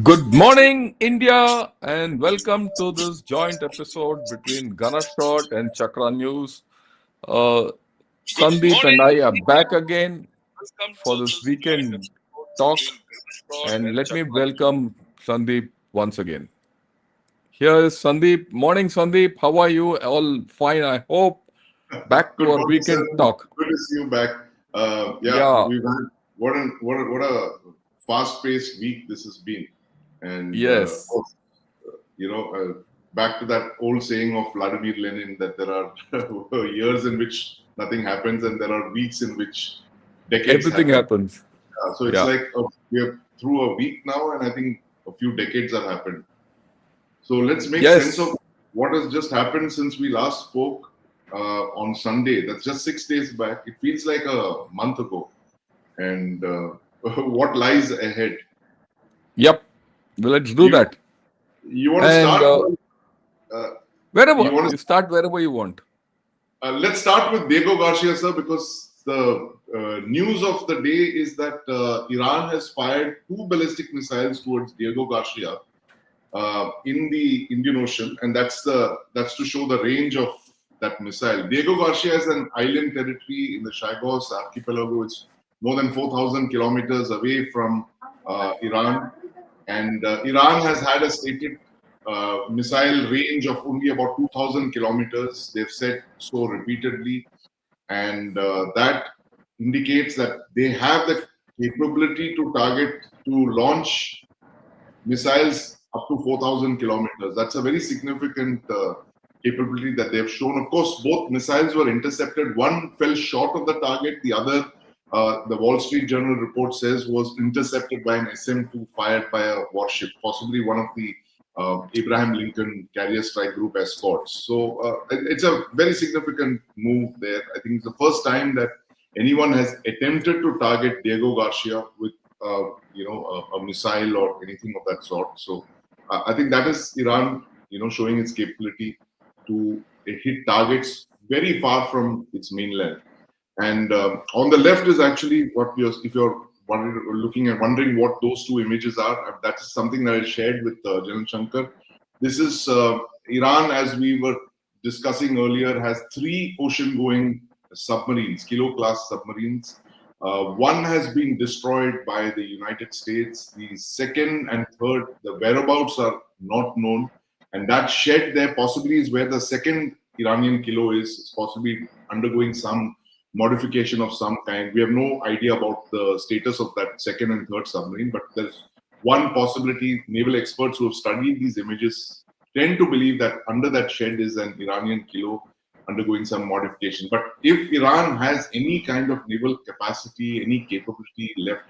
Good morning, India, and welcome to this joint episode between Ganashot and Chakra News. Uh, Sandeep and I are back again for this weekend talk, and let me welcome Sandeep once again. Here is Sandeep. Morning, Sandeep. How are you? All fine, I hope. Back to Good our morning, sir. weekend talk. Good to see you back. Yeah, Yeah, we've had what a fast-paced week this has been, and of yes. course, back to that old saying of Vladimir Lenin that there are years in which nothing happens, and there are weeks in which decades Everything happen. happens. So it's Yeah. like we're through a week now, and I think a few decades have happened. So let's make sense Yes. of what has just happened since we last spoke on Sunday. That's just 6 days back. It feels like a month ago. And what lies ahead? Yep. Well, let's do You that. you want to And start? Uh, you wherever want you start, wherever you want. Let's start with Diego Garcia, sir, because the news of the day is that Iran has fired two ballistic missiles towards Diego Garcia in the Indian Ocean, and that's to show the range of that missile. Diego Garcia is an island territory in the Chagos archipelago. It's more than 4,000 kilometers away from Iran, and Iran has had a stated missile range of only about 2,000 kilometers. They've said so repeatedly, and that indicates that they have the capability to launch missiles up to 4,000 kilometers. That's a very significant capability that they've shown. Of course, both missiles were intercepted. One fell short of the target. The other, the Wall Street Journal report says, was intercepted by an SM-2 fired by a warship, possibly one of the Abraham Lincoln Carrier Strike Group escorts. So it's a very significant move there. I think it's the first time that anyone has attempted to target Diego Garcia with a missile or anything of that sort. So I think that is Iran, showing its capability to hit targets very far from its mainland. And on the left is actually if you're wondering what those two images are, that's something that I shared with General Shankar. This is Iran, as we were discussing earlier, has three ocean-going submarines, kilo-class submarines. One has been destroyed by the United States. The second and third, the whereabouts are not known. And that shed there possibly is where the second Iranian kilo is, possibly undergoing some modification of some kind. We have no idea about the status of that second and third submarine, but there's one possibility. Naval experts who have studied these images tend to believe that under that shed is an Iranian kilo undergoing some modification. But if Iran has any kind of naval capacity, any capability left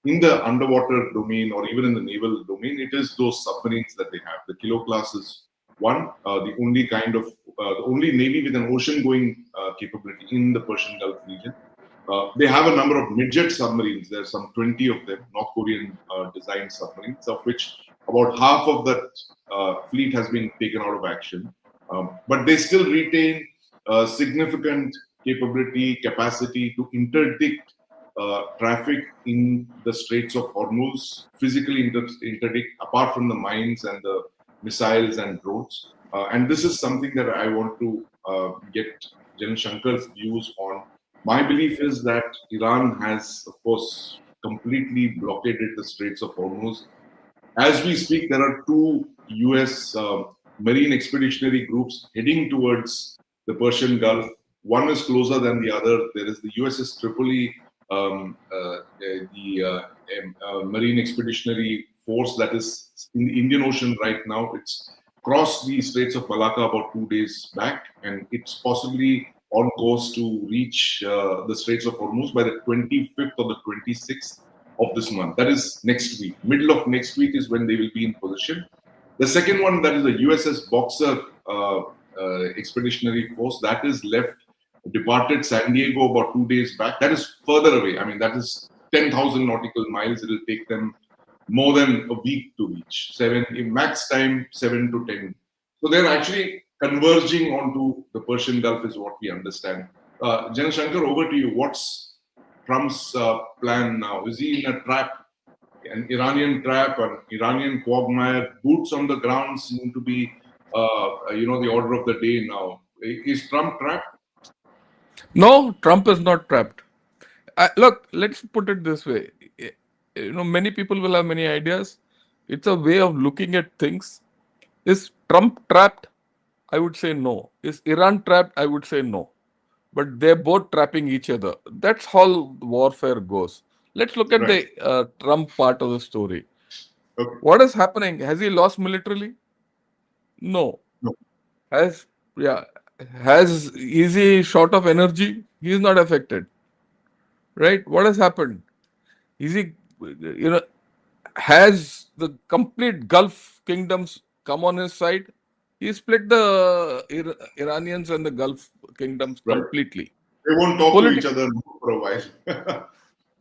in the underwater domain or even in the naval domain, it is those submarines that they have. The Kilo class is one, the only navy with an ocean-going capability in the Persian Gulf region. They have a number of midget submarines. There's some 20 of them, North Korean designed submarines, of which about half of that fleet has been taken out of action. But they still retain significant capacity to interdict traffic in the Straits of Hormuz, physically interdict, apart from the mines and the missiles and drones. And this is something that I want to get Jen Shankar's views on. My belief is that Iran has, of course, completely blockaded the Straits of Hormuz. As we speak, there are two US marine expeditionary groups heading towards the Persian Gulf. One is closer than the other. There is the USS Tripoli, the Marine Expeditionary Force that is in the Indian Ocean right now. It's crossed the Straits of Malacca about 2 days back, and it's possibly on course to reach the Straits of Hormuz by the 25th or the 26th of this month. That is next week. Middle of next week is when they will be in position. The second one, that is the USS Boxer Expeditionary Force, that is departed San Diego about 2 days back. That is further away. I mean, that is 10,000 nautical miles. It will take them more than a week to reach. In max time, 7 to 10. So they're actually converging onto the Persian Gulf, is what we understand. General Shankar, over to you. What's Trump's plan now? Is he in a trap? an Iranian trap, an Iranian quagmire. Boots on the ground seem to be, the order of the day now. Is Trump trapped? No, Trump is not trapped. Look, let's put it this way. Many people will have many ideas. It's a way of looking at things. Is Trump trapped? I would say no. Is Iran trapped? I would say no. But they're both trapping each other. That's how warfare goes. Let's look at Right. the Trump part of the story. Okay. What is happening? Has he lost militarily? No. No. Has yeah. Is he short of energy? He is not affected. Right? What has happened? Is he you know has the complete Gulf kingdoms come on his side? He split the Iranians and the Gulf kingdoms Right. completely. They won't talk to each Politi- other for a while.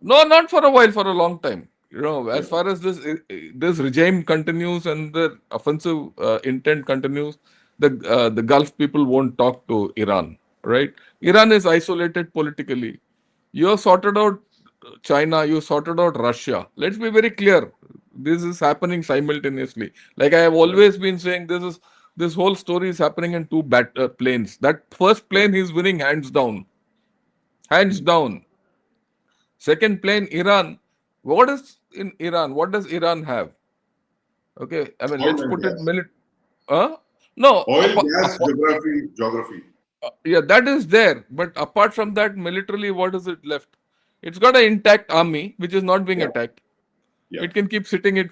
No, not for a while, for a long time. As far as this regime continues and the offensive intent continues, the Gulf people won't talk to Iran, right? Iran is isolated politically. You have sorted out China, you sorted out Russia. Let's be very clear. This is happening simultaneously. Like I have always been saying, this whole story is happening in two planes. That first plane he's winning hands down, hands down. Second plane, Iran. What is in Iran? What does Iran have? Okay, I mean, Oil let's and put it gas. No, Oil, gas, geography. yeah, that is there. But apart from that, militarily, what is it left? It's got an intact army which is not being Yeah. attacked. Yeah. It can keep sitting. It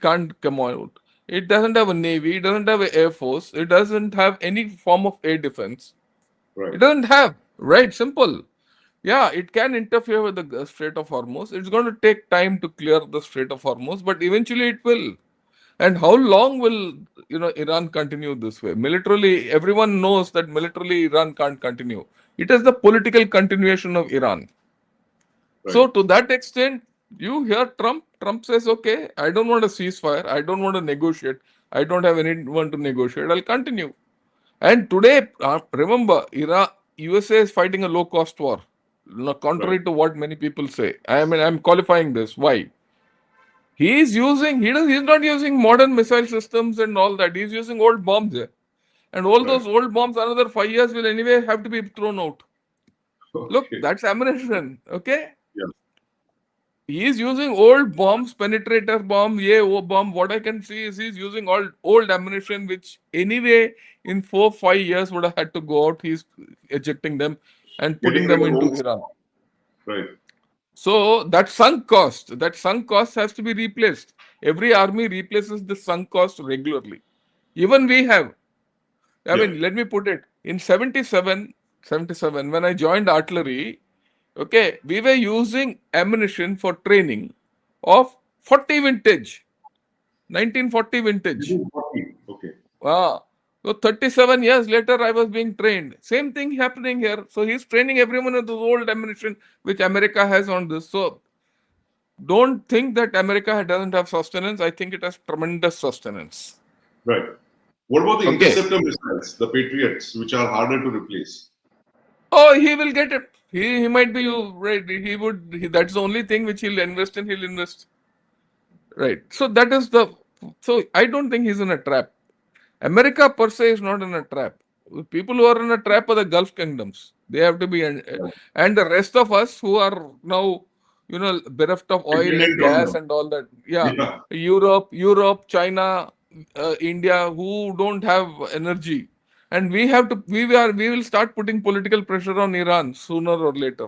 can't come out. It doesn't have a navy. It doesn't have an air force. It doesn't have any form of air defense. Right. It doesn't have. Right, simple. Yeah, it can interfere with the Strait of Hormuz. It's going to take time to clear the Strait of Hormuz, but eventually it will. And how long will Iran continue this way? Militarily, everyone knows that militarily Iran can't continue. It is the political continuation of Iran. Right. So to that extent, you hear Trump. Trump says, "Okay, I don't want a ceasefire. I don't want to negotiate. I don't have anyone to negotiate. I'll continue." And today, remember, USA is fighting a low-cost war. Contrary to what many people say. I mean, I'm qualifying this. Why? He's not using modern missile systems and all that. He's using old bombs. And all Right. those old bombs, another 5 years will anyway have to be thrown out. Look, Okay. that's ammunition. Okay? Yeah. He is using old bombs, penetrator bomb, bomb. What I can see is he's using old ammunition, which anyway in 4-5 years would have had to go out. He's ejecting them and putting Getting them rid of into old- Iran. Right. So that sunk cost has to be replaced. Every army replaces the sunk cost regularly. Even we have. I Yeah. mean, let me put it in 77, when I joined artillery, okay, we were using ammunition for training of 40 vintage, 1940 vintage. 40. Okay. So 37 years later, I was being trained. Same thing happening here. So he's training everyone with those old ammunition which America has on this. So don't think that America doesn't have sustenance. I think it has tremendous sustenance. Right. What about the Okay. interceptor missiles, the Patriots, which are harder to replace? Oh, he will get it. He might be right. That's the only thing which he'll invest in. He'll invest. Right. So that is So I don't think he's in a trap. America per se is not in a trap. People who are in a trap are the Gulf kingdoms. They have to be, and the rest of us who are now, bereft of oil and Dependent on gas them. and all that. Yeah, Yeah. Europe, China, India, who don't have energy, and we will start putting political pressure on Iran sooner or later.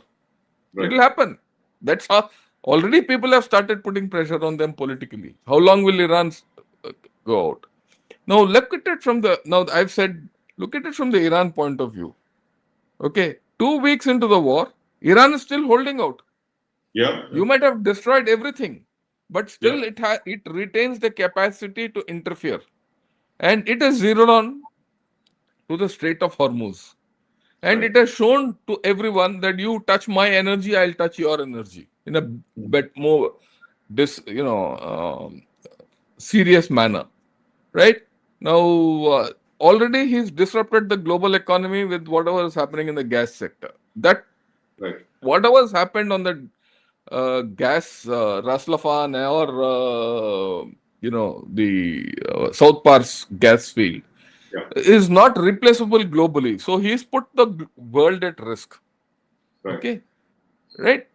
Right. It will happen. That's how already people have started putting pressure on them politically. How long will Iran go out? Now look at it from look at it from the Iran point of view. Okay, 2 weeks into the war, Iran is still holding out. Yeah. You might have destroyed everything, but still Yeah. it retains the capacity to interfere, and it is zeroed on to the Strait of Hormuz, and Right. it has shown to everyone that you touch my energy, I'll touch your energy in a bit more serious manner, right? Now, already he's disrupted the global economy with whatever is happening in the gas sector. That Right. whatever has happened on the gas, Raslafan or the South Pars gas field Yeah. is not replaceable globally. So he's put the world at risk. Right. Okay, right?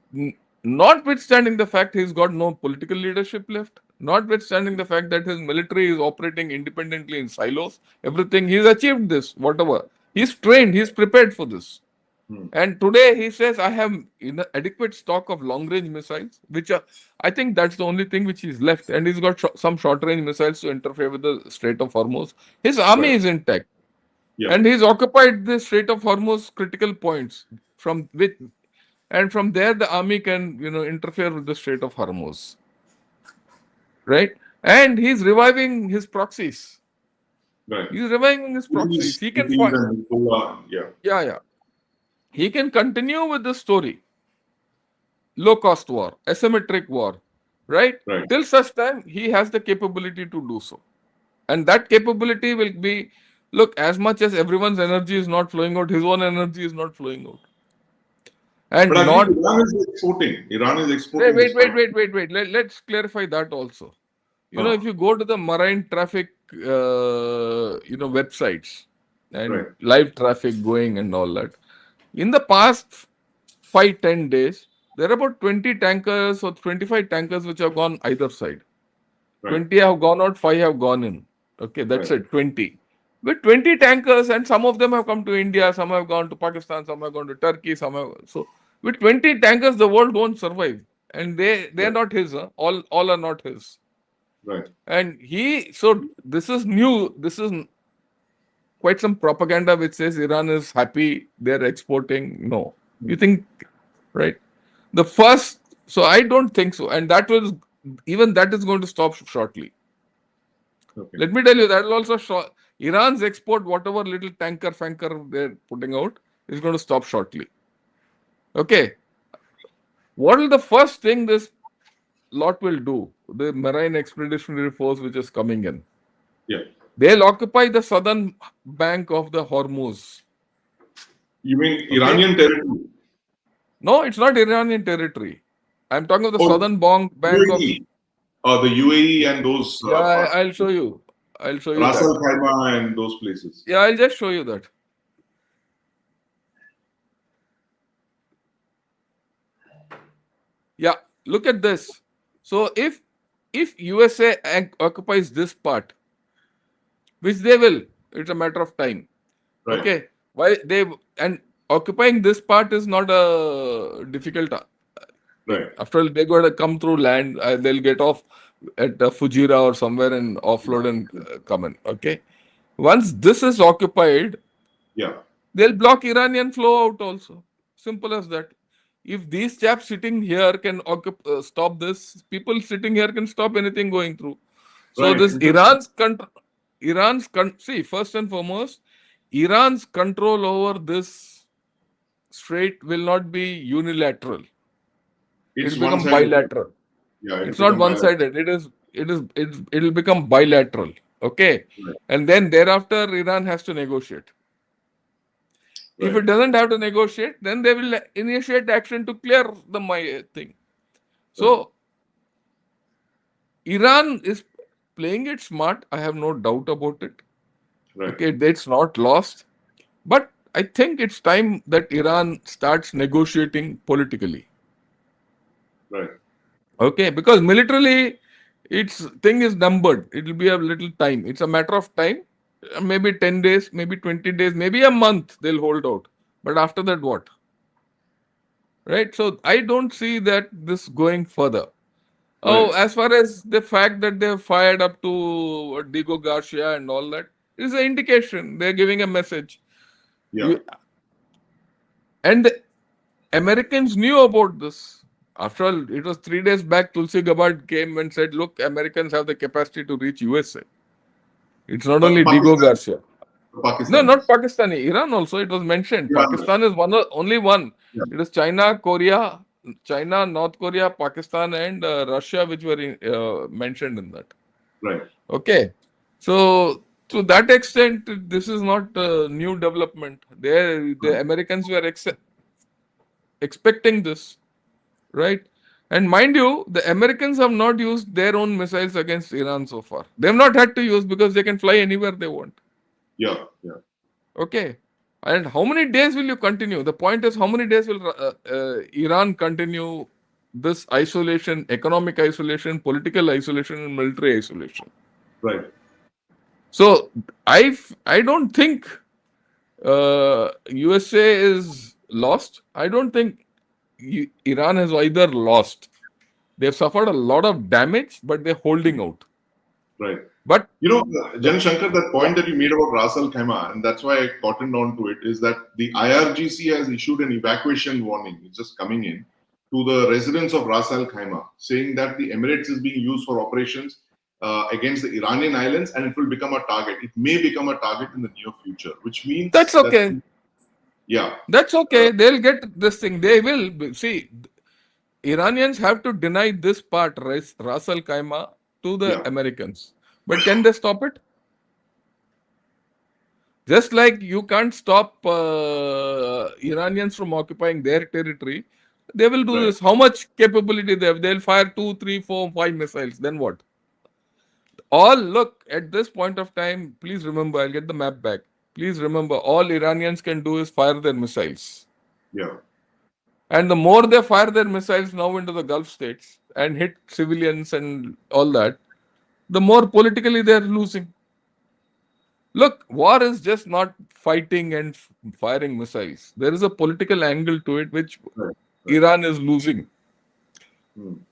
Notwithstanding the fact he's got no political leadership left, notwithstanding the fact that his military is operating independently in silos, everything he's achieved this, whatever. He's trained, he's prepared for this. Hmm. And today he says, I have adequate stock of long range missiles, which are, I think that's the only thing which he's left. And he's got some short range missiles to interfere with the Strait of Hormuz. His army Right. is intact. Yeah. And he's occupied the Strait of Hormuz critical points from which, and from there the army can, interfere with the Strait of Hormuz. Right? And he's reviving his proxies. Right. He's reviving his proxies. He can fight. Yeah. Yeah. He can continue with the story. Low cost war, asymmetric war, right? Right. Till such time he has the capability to do so. And that capability will be, look, as much as everyone's energy is not flowing out, his own energy is not flowing out. And But I not. think Iran is exporting. Iran is exporting. Wait. Let's clarify that also. If you go to the marine traffic, websites and Right. live traffic going and all that, in the past 5-10 days, there are about 20 tankers or 25 tankers which have gone either side. Right. 20 have gone out, 5 have gone in. Okay, that's Right. it, 20. With 20 tankers, and some of them have come to India, some have gone to Pakistan, some have gone to Turkey, some have. So, with 20 tankers, the world won't survive. And they're Right. not his, huh? All are not his. Right. And so this is new. This is quite some propaganda which says Iran is happy, they're exporting. No. You think, right? The first, so I don't think so. And that is going to stop shortly. Okay. Let me tell you, that will also Iran's export, whatever little tanker they're putting out, is going to stop shortly. Okay. What will the first thing this lot will do? The Marine Expeditionary Force which is coming in. Yeah. They'll occupy the southern bank of the Hormuz. You mean Iranian territory? No, it's not Iranian territory. I'm talking of the southern bank UAE. The UAE and those. Yeah, I'll show you. Ras Al Khaimah and those places. Yeah, I'll just show you that. Yeah, look at this. So if USA occupies this part, which they will, it's a matter of time. Right. Okay, why and occupying this part is not a difficult. Right. After all, they're going to come through land. They'll get off at Fujira or somewhere and offload and come in. Okay, once this is occupied, yeah, they'll block Iranian flow out also. Simple as that. If these chaps sitting here can stop this, people sitting here can stop anything going through. So right. this see, first and foremost, Iran's control over this strait will not be unilateral. It'll become bilateral. Yeah, it's not one-sided. It'll become bilateral. Okay, right. And then thereafter, Iran has to negotiate. Right. If it doesn't have to negotiate, then they will initiate action to clear the thing. So, right. Iran is playing it smart. I have no doubt about it. Right. Okay, it's not lost. But I think it's time that Iran starts negotiating politically. Right. Okay, because militarily, its thing is numbered. It will be a little time. It's a matter of time. Maybe 10 days, maybe 20 days, maybe a month they'll hold out. But after that, what? Right? So I don't see that this going further. Right. Oh, as far as the fact that they've fired up to Diego Garcia and all that is an indication. They're giving a message. Yeah. And the Americans knew about this. After all, it was 3 days back, Tulsi Gabbard came and said, look, Americans have the capacity to reach USA. It's not only Diego Garcia. Pakistan. No, not Pakistani. Iran also, it was mentioned. Yeah. Pakistan is only one. Yeah. It is China, North Korea, Pakistan and Russia which were mentioned in that. Right. Okay. So, to that extent, this is not a new development. The Americans were expecting this. Right? And mind you, the Americans have not used their own missiles against Iran so far. They have not had to use because they can fly anywhere they want. Yeah, yeah. Okay. And how many days will you continue? The point is, how many days will Iran continue this isolation, economic isolation, political isolation, and military isolation? Right. So I don't think USA is lost. I don't think Iran has either lost. They've suffered a lot of damage, but they're holding out. Right. But Jan Shankar, that point that you made about Ras Al Khaimah, and that's why I cottoned on to it, is that the IRGC has issued an evacuation warning. It's just coming in to the residents of Ras Al Khaimah, saying that the Emirates is being used for operations against the Iranian islands, and it will become a target. It may become a target in the near future, which means that's okay. Yeah, that's okay. They'll get this thing. They will see. Iranians have to deny this part, Ras Al Khaimah, to the Americans. But can they stop it? Just like you can't stop Iranians from occupying their territory, they will do this. How much capability they have? They'll fire 2, 3, 4, 5 missiles. Then what? All look at this point of time. Please remember, I'll get the map back. Please remember, all Iranians can do is fire their missiles. Yeah. And the more they fire their missiles now into the Gulf states and hit civilians and all that, the more politically they are losing. Look, war is just not fighting and firing missiles. There is a political angle to it which Iran is losing.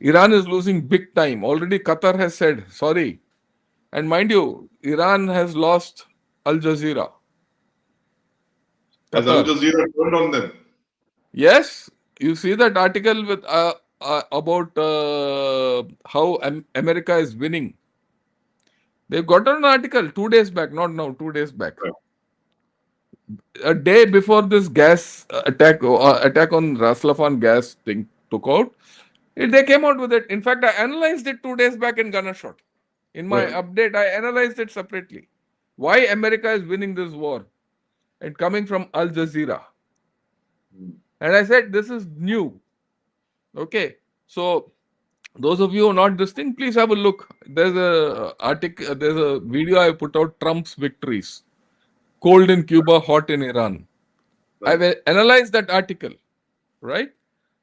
Iran is losing big time. Already Qatar has said, sorry. And mind you, Iran has lost Al Jazeera. Has Al Jazeera turned on them? Yes. You see that article with about how America is winning. They got an article 2 days back, not now, 2 days back. Right. A day before this gas attack on Ras Laffan gas thing took out, they came out with it. In fact, I analyzed it 2 days back in Gunner Shot. In my update, I analyzed it separately. Why America is winning this war and coming from Al Jazeera. And I said, this is new. Okay. So, those of you who are not this thing, please have a look. There's a article, there's a video I put out, Trump's victories. Cold in Cuba, hot in Iran. I've analyzed that article, right?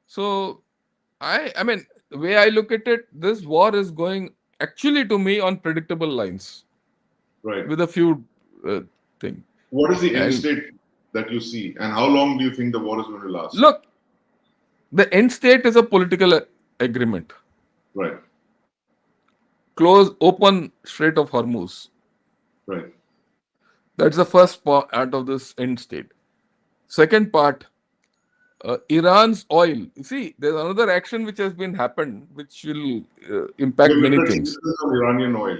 So, I mean, the way I look at it, this war is going actually to me on predictable lines. Right. With a few things. What is the end state that you see, and how long do you think the war is going to last? Look, the end state is a political agreement. Right. Close, open Strait of Hormuz. Right. That's the first part out of this end state. Second part, Iran's oil. You see, there's another action which has been happened, which will impact many things. Iranian oil.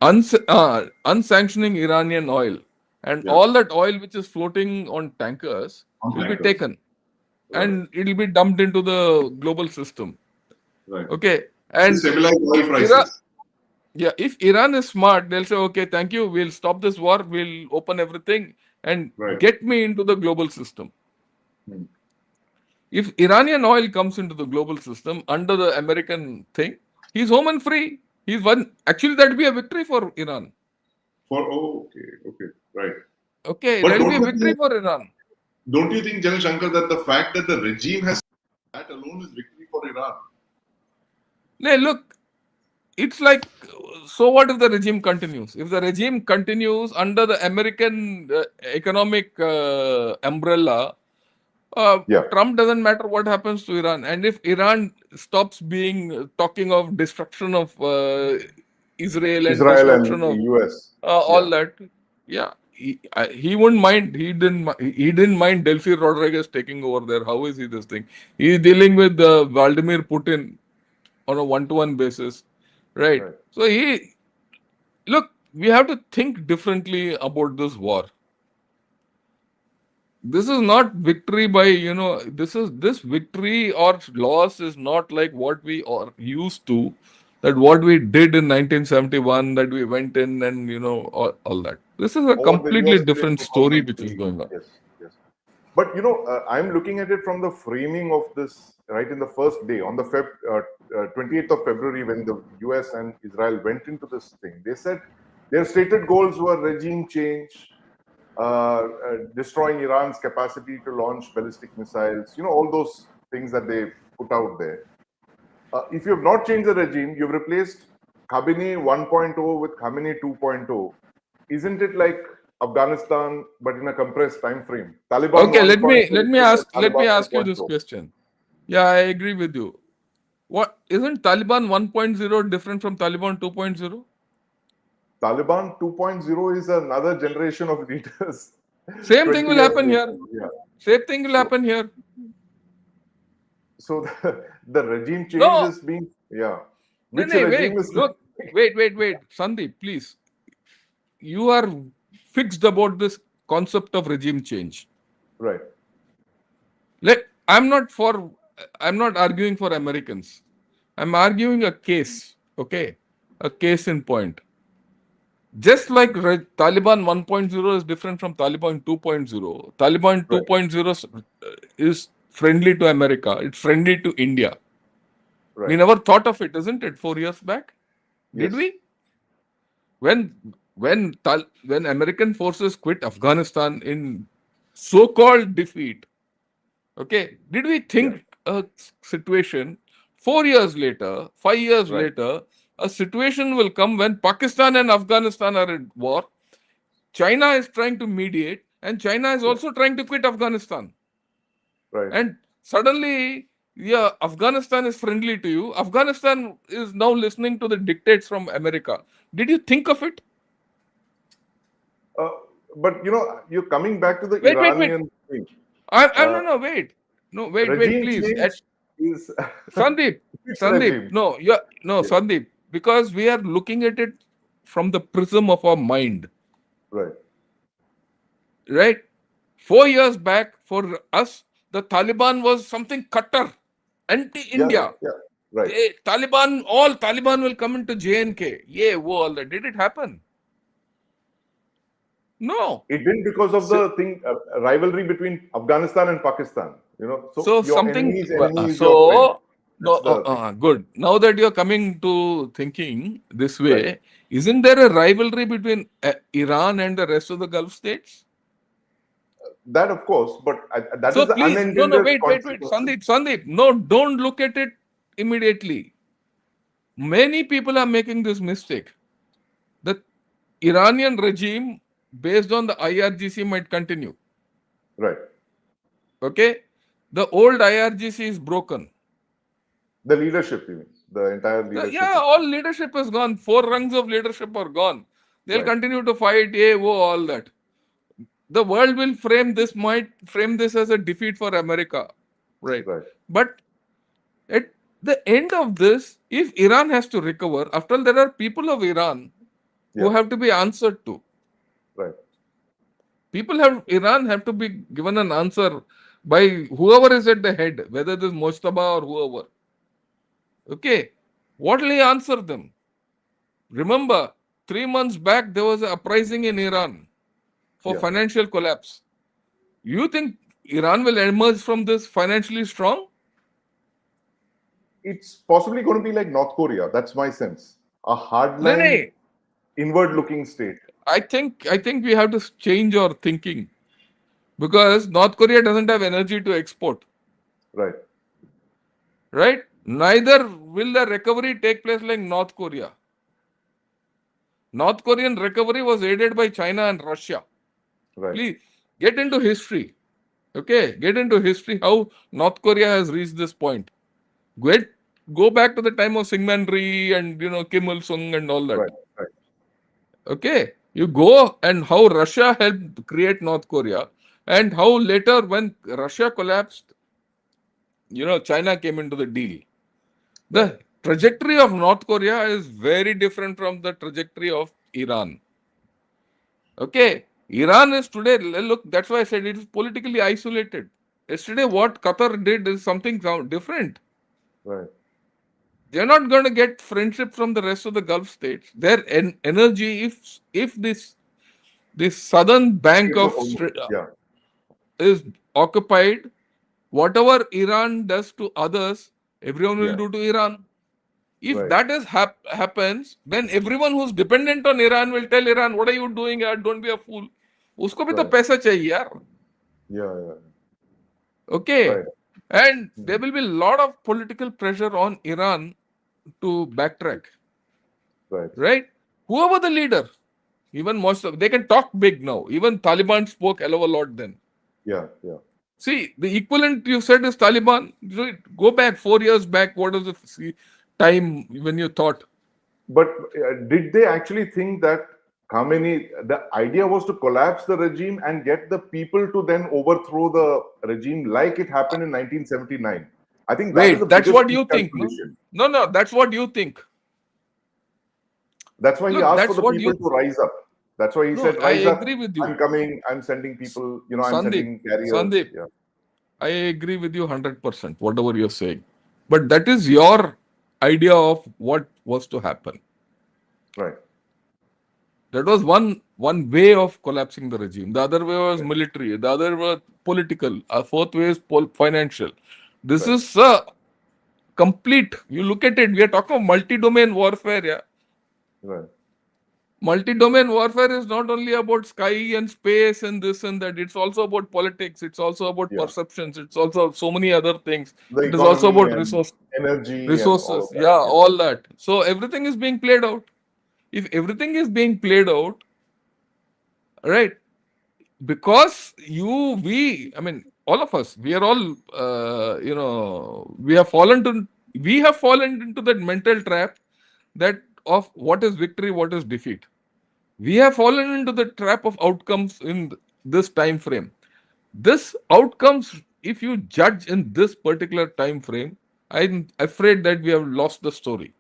Unsanctioning Iranian oil. And all that oil which is floating on tankers will be taken. And it will be dumped into the global system. Right. Okay. And stabilize oil prices. If Iran is smart, they'll say, okay, thank you, we'll stop this war, we'll open everything and get me into the global system. If Iranian oil comes into the global system under the American thing, he's home and free. He's won. Actually, that would be a victory for Iran. Okay, right. Okay, that will be a victory for Iran. Don't you think, General Shankar, that the fact that the regime has that alone is victory for Iran? No, look, it's like, so what if the regime continues? If the regime continues under the American economic umbrella, Trump doesn't matter what happens to Iran. And if Iran stops talking of destruction of Israel and destruction of US, all that, he wouldn't mind. He didn't mind Delcy Rodriguez taking over there. How is he this thing? He's dealing with Vladimir Putin on a one-to-one basis, right? So we have to think differently about this war. This is not victory by, this victory or loss is not like what we are used to, that what we did in 1971, that we went in and, all that. This is a completely different story which is going on. Yes. But I'm looking at it from the framing of this right in the first day on the 28th of February when the US and Israel went into this thing. They said their stated goals were regime change, destroying Iran's capacity to launch ballistic missiles. All those things that they put out there. If you have not changed the regime, you've replaced Khamenei 1.0 with Khamenei 2.0. Isn't it like Afghanistan, but in a compressed time frame? Taliban Okay, let 1.0 me is ask Taliban you this 2.0. question. Yeah, I agree with you. What isn't Taliban 1.0 different from Taliban 2.0? Taliban 2.0 is another generation of leaders. Same thing 20 will years happen later. here. Yeah. Same thing will So- happen here. So the regime change No. is being, yeah. No, Which no, regime wait. is Look, wait. Sandeep, please. You are fixed about this concept of regime change. right? I'm not arguing for Americans. I'm arguing a case, okay? A case in point. Just like Taliban 1.0 is different from Taliban 2.0, Taliban Right. 2.0 is friendly to America, it's friendly to India. Right. We never thought of it, isn't it, 4 years back? Did Yes. we? When American forces quit Afghanistan in so-called defeat, okay, did we think a situation 4 years later, 5 years Right. later, a situation will come when Pakistan and Afghanistan are at war? China is trying to mediate, and China is also trying to quit Afghanistan. Right. And suddenly, yeah, Afghanistan is friendly to you. Afghanistan is now listening to the dictates from America. Did you think of it? But you're coming back to the Wait. Iranian thing. No, wait. No, wait, Regime please. change is Sandeep, which regime? no, Sandeep, because we are looking at it from the prism of our mind, Right. right? 4 years back, for us, the Taliban was something Qatar, anti-India. Yeah. Right. All Taliban will come into JNK. Yeah, all that. Did it happen? No. It didn't because of the thing rivalry between Afghanistan and Pakistan. So your Something. enemy's enemy is your friend. No, That's the thing. good. Now that you're coming to thinking this way, Right. isn't there a rivalry between Iran and the rest of the Gulf states? That of course, but that So is the please, no, unintended wait, consequence. Sandeep, no, don't look at it immediately. Many people are making this mistake. The Iranian regime, based on the IRGC, might continue. Right. Okay, the old IRGC is broken. The leadership, you mean the entire leadership? Yeah, all leadership is gone. 4 rungs of leadership are gone. They'll Right. continue to fight, all that. The world will might frame this as a defeat for America. Right. Right. But at the end of this, if Iran has to recover, after all, there are people of Iran who Yeah. have to be answered to. Right. Iran have to be given an answer by whoever is at the head, whether it is Mojtaba or whoever. Okay. What will he answer them? Remember, 3 months back, there was an uprising in Iran for Yeah. financial collapse. You think Iran will emerge from this financially strong? It's possibly going to be like North Korea. That's my sense. A hardline, No. inward-looking state. I think we have to change our thinking, because North Korea doesn't have energy to export. Right. Right? Neither will the recovery take place like North Korea. North Korean recovery was aided by China and Russia. Right. Please get into history. Okay, get into history how North Korea has reached this point. Go back to the time of Syngman Rhee and Kim Il Sung and all that. Right. Right. Okay, you go and how Russia helped create North Korea, and how later when Russia collapsed, China came into the deal. The trajectory of North Korea is very different from the trajectory of Iran. Okay, Iran is today, look, that's why I said it is politically isolated. Yesterday, what Qatar did is something different. Right. They're not going to get friendship from the rest of the Gulf states. Their energy, if this southern bank of Yeah. is occupied, whatever Iran does to others, everyone will Yeah. do to Iran. If Right. that is happens, then everyone who's dependent on Iran will tell Iran, "What are you doing? Yaar? Don't be a fool." उसको भी तो Right. पैसा चाहिए यार. Yeah. Okay, Right. and there will be a lot of political pressure on Iran to backtrack. Right. Right? Whoever the leader, even most of they can talk big now. Even Taliban spoke hell of a lot then. Yeah. See, the equivalent you said is Taliban. Go back 4 years back. What was the time when you thought? But did they actually think that Khamenei, the idea was to collapse the regime and get the people to then overthrow the regime like it happened in 1979? I think that is the Wait, that's biggest what you think, no? miscalculation. No, that's what you think. That's why he Look, asked for that's the what people you. to rise up. That's why he No, said, I rise up. agree with you. I'm coming. I'm sending people. I'm Sandeep, sending carriers. Sandeep, Yeah. I agree with you 100%, whatever you're saying. But that is your idea of what was to happen. Right. That was one way of collapsing the regime. The other way was military. The other was political. A fourth way is financial. This Right. is complete. You look at it. We are talking of multi-domain warfare. Yeah, Right. multi-domain warfare is not only about sky and space and this and that. It's also about politics. It's also about Yeah. perceptions. It's also so many other things. The It is also economy about and energy and all resources. of Yeah, that. all that. So everything is being played out. If everything is being played out, right? Because I mean, all of us, we are all, we have fallen into that mental trap that of what is victory, what is defeat. We have fallen into the trap of outcomes in this time frame. This outcomes, if you judge in this particular time frame, I'm afraid that we have lost the story.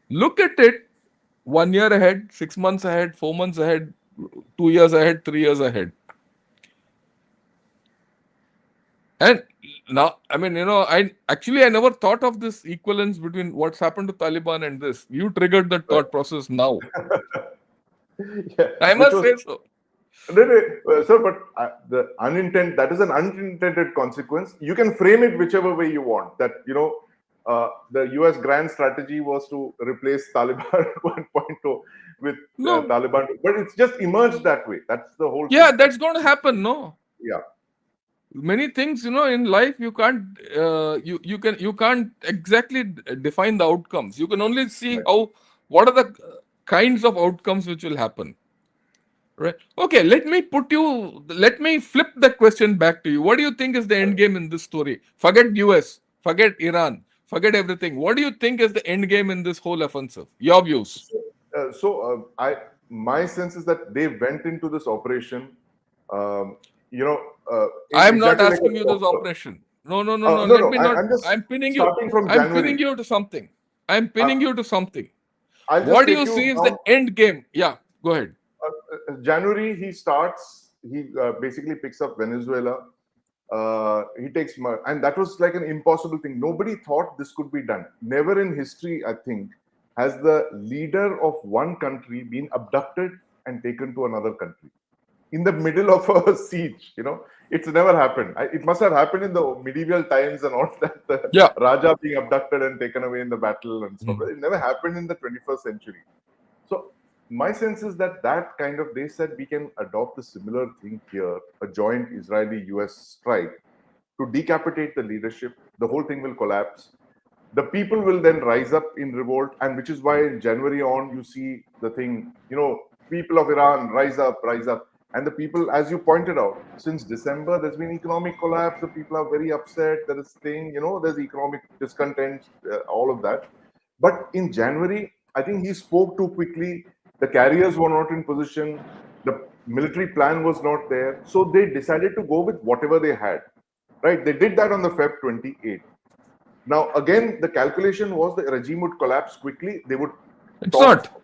Look at it 1 year ahead, 6 months ahead, 4 months ahead, 2 years ahead, 3 years ahead. And now, I mean, I never thought of this equivalence between what's happened to Taliban and this. You triggered that thought process now. Yeah. I Which must was, say so. no, sir, but that is an unintended consequence. You can frame it whichever way you want. That, the US grand strategy was to replace Taliban 1.0 with No. Taliban, but it's just emerged that way. That's the whole Yeah, thing. that's going to happen. No. Yeah. Many things, in life you can't you can't exactly define the outcomes. You can only see Right. what are the kinds of outcomes which will happen. Right. Okay, let me flip the question back to you. What do you think is the end game in this story? Forget US, forget Iran, forget everything. What do you think is the end game in this whole offensive? Your views. My sense is that they went into this operation, I'm not exactly like asking a you this doctor. operation. No. No. I'm just I'm pinning you. starting from I'm January. pinning you to something. I'm pinning you to something. I'll just What do take you you see is down. the end game? Yeah, go ahead. January, he basically picks up Venezuela. He takes, and that was like an impossible thing. Nobody thought this could be done. Never in history, I think, has the leader of one country been abducted and taken to another country in the middle of a siege. It's never happened. It must have happened in the medieval times and all that. The Yeah. Raja being abducted and taken away in the battle and stuff. It never happened in the 21st century. So my sense is that kind of, they said we can adopt a similar thing here, a joint Israeli-US strike to decapitate the leadership. The whole thing will collapse. The people will then rise up in revolt, and which is why in January on you see the thing, people of Iran rise up. And the people, as you pointed out, since December, there's been economic collapse. The people are very upset. There is there's economic discontent, all of that. But in January, I think he spoke too quickly. The carriers were not in position. The military plan was not there. So they decided to go with whatever they had. Right? They did that on the Feb 28th. Now, again, the calculation was the regime would collapse quickly. They would. It's not.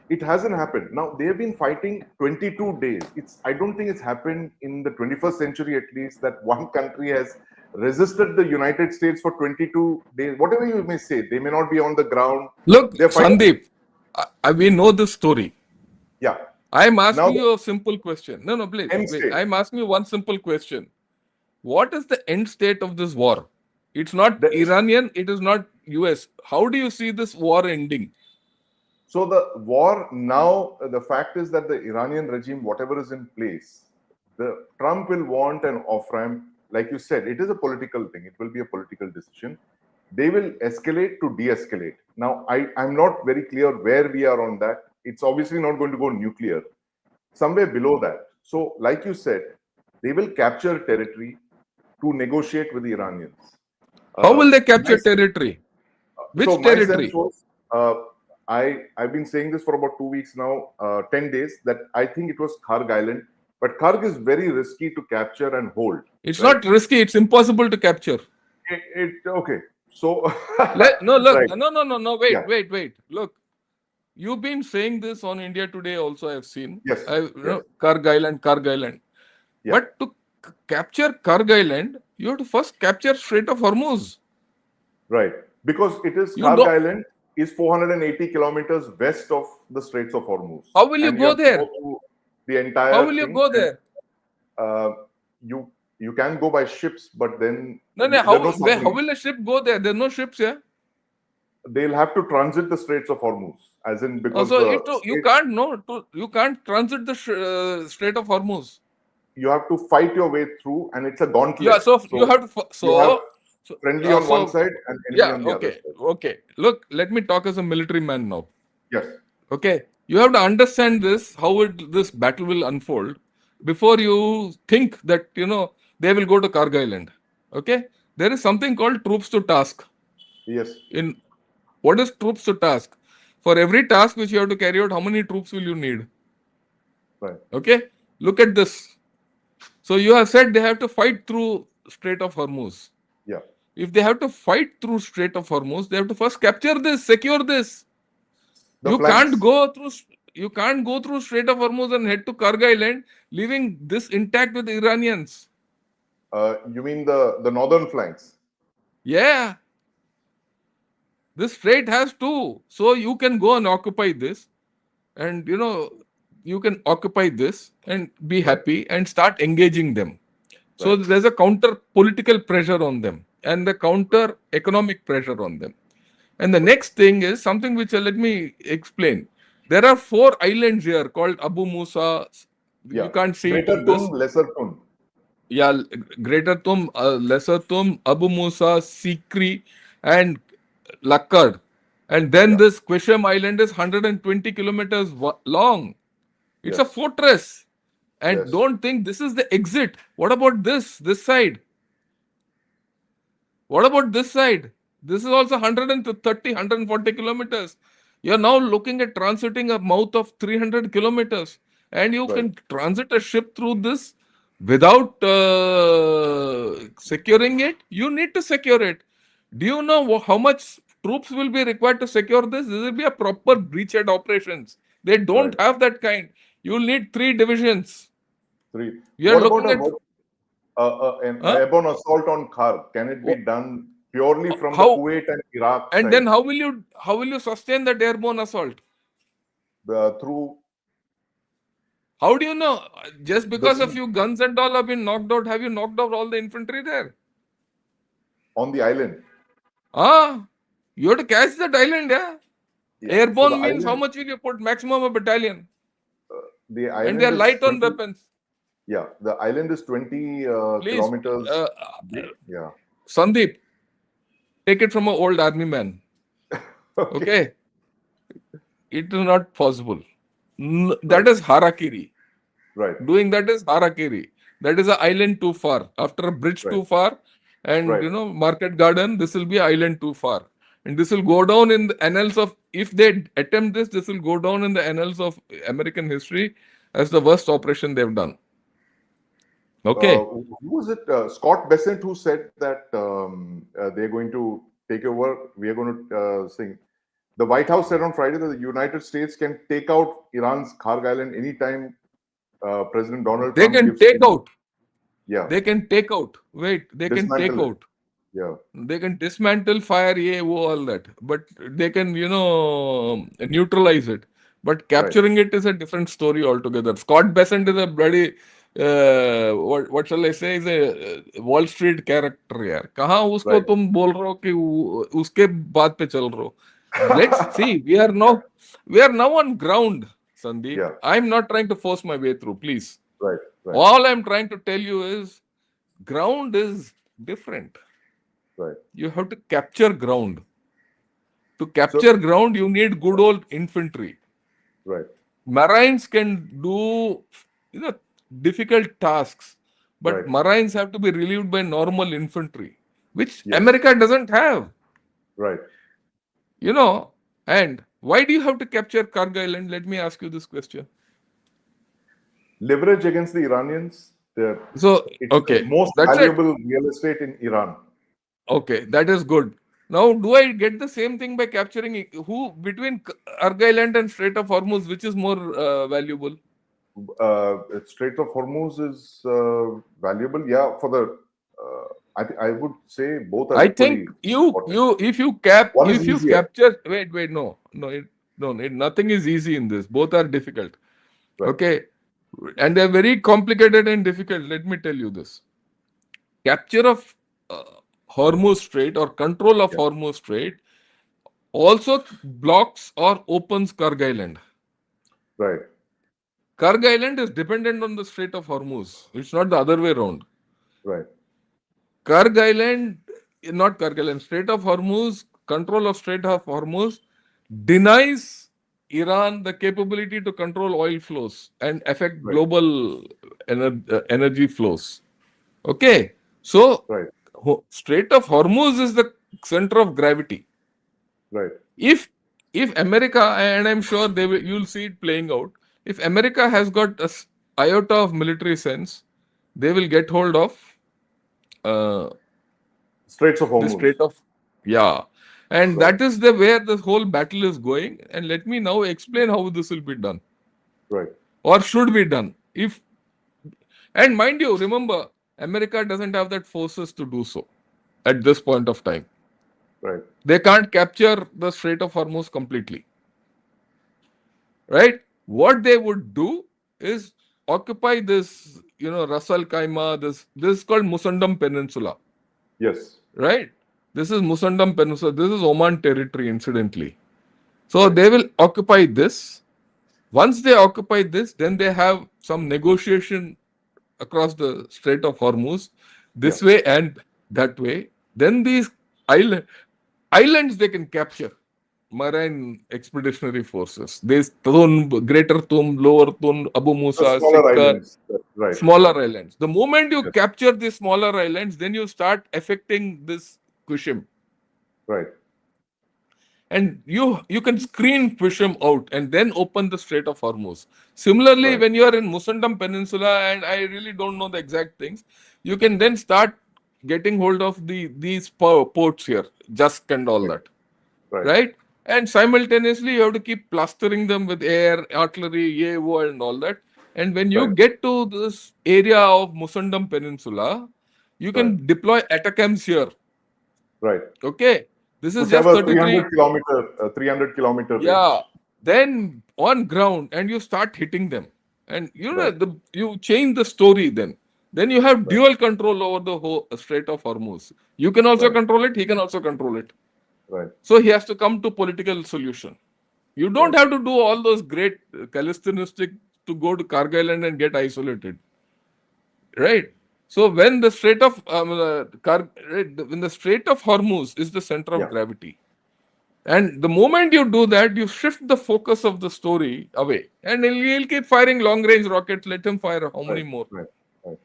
It hasn't happened. Now, they have been fighting 22 days. I don't think it's happened in the 21st century, at least, that one country has resisted the United States for 22 days. Whatever you may say, they may not be on the ground. Look, Sandeep, we know this story. Yeah. I'm Now, asking you a simple question. No, please end wait. state. I'm asking you one simple question. What is the end state of this war? It's not The- Iranian, it is not US. How do you see this war ending? So the war now, the fact is that the Iranian regime, whatever is in place, the Trump will want an off ramp. Like you said, it is a political thing. It will be a political decision. They will escalate to de-escalate. Now, I'm not very clear where we are on that. It's obviously not going to go nuclear. Somewhere below that. So, like you said, they will capture territory to negotiate with the Iranians. How will they capture my- territory? Which so my territory? sense was, I've been saying this for about 2 weeks now, 10 days, that I think it was Karg Island. But Karg is very risky to capture and hold. It's right? not risky, it's impossible to capture. Okay. So No, look, right. no, wait, Yeah. wait. Look, you've been saying this on India Today also, I've seen. Yes. Yes. Karg Island. Yeah. But to capture Karg Island, you have to first capture Strait of Hormuz. Right. Because it is You Karg don't- Island is 480 kilometers west of the Straits of Hormuz. How will you And go have to there? through the entire How will you thing, go and, there? You can go by ships, but then No, there are how no submarines. will a ship go there? There are no ships here. They'll have to transit the Straits of Hormuz, as in because Also, the you can't transit the Strait of Hormuz. you have to fight your way through, and it's a gauntlet. Yeah, so you have to. you have friendly on one side and enemy Yeah, on the other okay, side. okay. Look, let me talk as a military man now. Yes. Okay, you have to understand this this battle will unfold before you think that they will go to Karg Island. Okay, there is something called troops to task. Yes. In what is troops to task? For every task which you have to carry out, how many troops will you need? Right. Okay, look at this. So you have said they have to fight through Strait of Hormuz. Yeah. If they have to fight through Strait of Hormuz, they have to first capture this, secure this. The You flanks. can't go through Strait of Hormuz and head to Karg Island, leaving this intact with the Iranians. You mean the northern flanks? Yeah. This strait has two. So you can go and occupy this. And you can occupy this and be happy and start engaging them. So Right. there's a counter political pressure on them and the counter economic pressure on them. And the next thing is something which let me explain. There are 4 islands here called Abu Musa. Yeah. You can't see it Greater in this. Tun, Lesser Tun. Yeah, Greater Tum, Lesser Tum, Abu Musa, Sikri, and Lakkad. And then Yeah. this Quesham Island is 120 kilometers long. It's a Yes. fortress. And Yes. don't think this is the exit. What about this side? What about this side? This is also 130, 140 kilometers. You're now looking at transiting a mouth of 300 kilometers. And you Right. can transit a ship through this without securing it. You need to secure it. Do you know how much troops will be required to secure this? This will be a proper breachhead operations. They don't Right. have that kind. You'll need 3 divisions. 3. We are What looking about an Huh? airborne assault on Karg? Can it be done purely from How? the Kuwait and Iraq And side? then how will you sustain that airborne assault? Through How do you know? Just because a sea. few guns and all have been knocked out, have you knocked out all the infantry there? on the island? You have to catch that island, yeah? Yeah. Airborne So the means how island- much will you put? Maximum a battalion. The island And they are is light on 20 weapons. Yeah, the island is 20 Please, kilometers. big. Yeah. Sandeep, take it from an old army man. Okay? It is not possible. That is harakiri. Right. Doing that is harakiri. That is an island too far. After a bridge Right. too far, and Right. market garden, this will be island too far. And this will go down in the annals of, if they attempt this will go down in the annals of American history as the worst operation they've done. Okay. Who was it? Scott Bessent, who said that they're going to take over. We are going to sing. The White House said on Friday that the United States can take out Iran's Karg Island anytime President Donald They Trump can gives take signal. out. Yeah. They can take out. Wait, they can take Dismantle it. out. Yeah. They can dismantle, fire, all that. But they can, neutralize it. but capturing it is a different story altogether. Scott Bessent is a bloody what shall I say, is a Wall Street character यार. कहाँ उसको Right. तुम बोल रहे हो कि उसके बात पे चल रहे हो? Let's see. We are now on ground, Sandeep. Yeah. I'm not trying to force my way through, please. Right. Right. All I'm trying to tell you is ground is different. Right. You have to capture ground. To capture ground, you need good old infantry. Right. Marines can do difficult tasks, but Right. Marines have to be relieved by normal infantry, which Yes. America doesn't have. Right. And why do you have to capture Kargil Island? Let me ask you this question. Leverage against the Iranians. So, It's okay, the most that's it. valuable real estate in Iran. Okay, that is good. Now, do I get the same thing by capturing between Kargil Island and Strait of Hormuz, which is more valuable? Strait of Hormuz is valuable. Yeah, for the I would say both are I equally think you important. if you One is easier. capture nothing is easy in this. Both are difficult. Right. Okay, and they're very complicated and difficult. Let me tell you this: capture of Hormuz Strait or control of Hormuz Strait also blocks or opens Kargil Island. Right. Kargil Island is dependent on the Strait of Hormuz. It's not the other way around. Right. Kargil Island, not Kargil Island, Strait of Hormuz, control of Strait of Hormuz denies Iran the capability to control oil flows and affect Right. global energy flows. Okay, so Right. Strait of Hormuz is the center of gravity. Right. If America, and I'm sure you'll see it playing out, if America has got a iota of military sense, they will get hold of Straits of the Hormuz. Strait of and Right. that is the where the whole battle is going. And let me now explain how this will be done Right. or should be done. And mind you, remember, America doesn't have that forces to do so at this point of time. Right. They can't capture the Strait of Hormuz completely. Right? What they would do is occupy this, Ras Al Khaimah, this is called Musandam Peninsula. Yes. Right? This is Musandam Peninsula. This is Oman territory, incidentally. So they will occupy this. Once they occupy this, then they have some negotiation across the Strait of Hormuz, this way and that way. Then these islands they can capture. Marine expeditionary forces. There's Greater Tum, Lower Tum, Abu Musa, The smaller Sikkar, islands. Right. smaller islands. The moment you Yes. capture these smaller islands, then you start affecting this Kushim. Right. And you can screen Kushim out and then open the Strait of Hormuz. Similarly, Right. when you are in Musandam Peninsula, and I really don't know the exact things, you can then start getting hold of these ports here, Jask and all that. Right? And simultaneously, you have to keep plastering them with air, artillery, AWO, and all that. And when you get to this area of Musandam Peninsula, you can deploy ATACMs here. Right. Okay? This is Which have just a 33. 300 kilometer Yeah. range. Then on ground, and you start hitting them. And Right. you change the story then. Then you have dual control over the whole Strait of Hormuz. You can also control it, he can also control it. Right. So he has to come to political solution. You don't have to do all those great Calisthenistic to go to Kargil Island and get isolated. Right? So when the Strait of when the Strait of Hormuz is the center of gravity, and the moment you do that, you shift the focus of the story away, and he'll keep firing long range rockets. Let him fire how many more? Right. Right.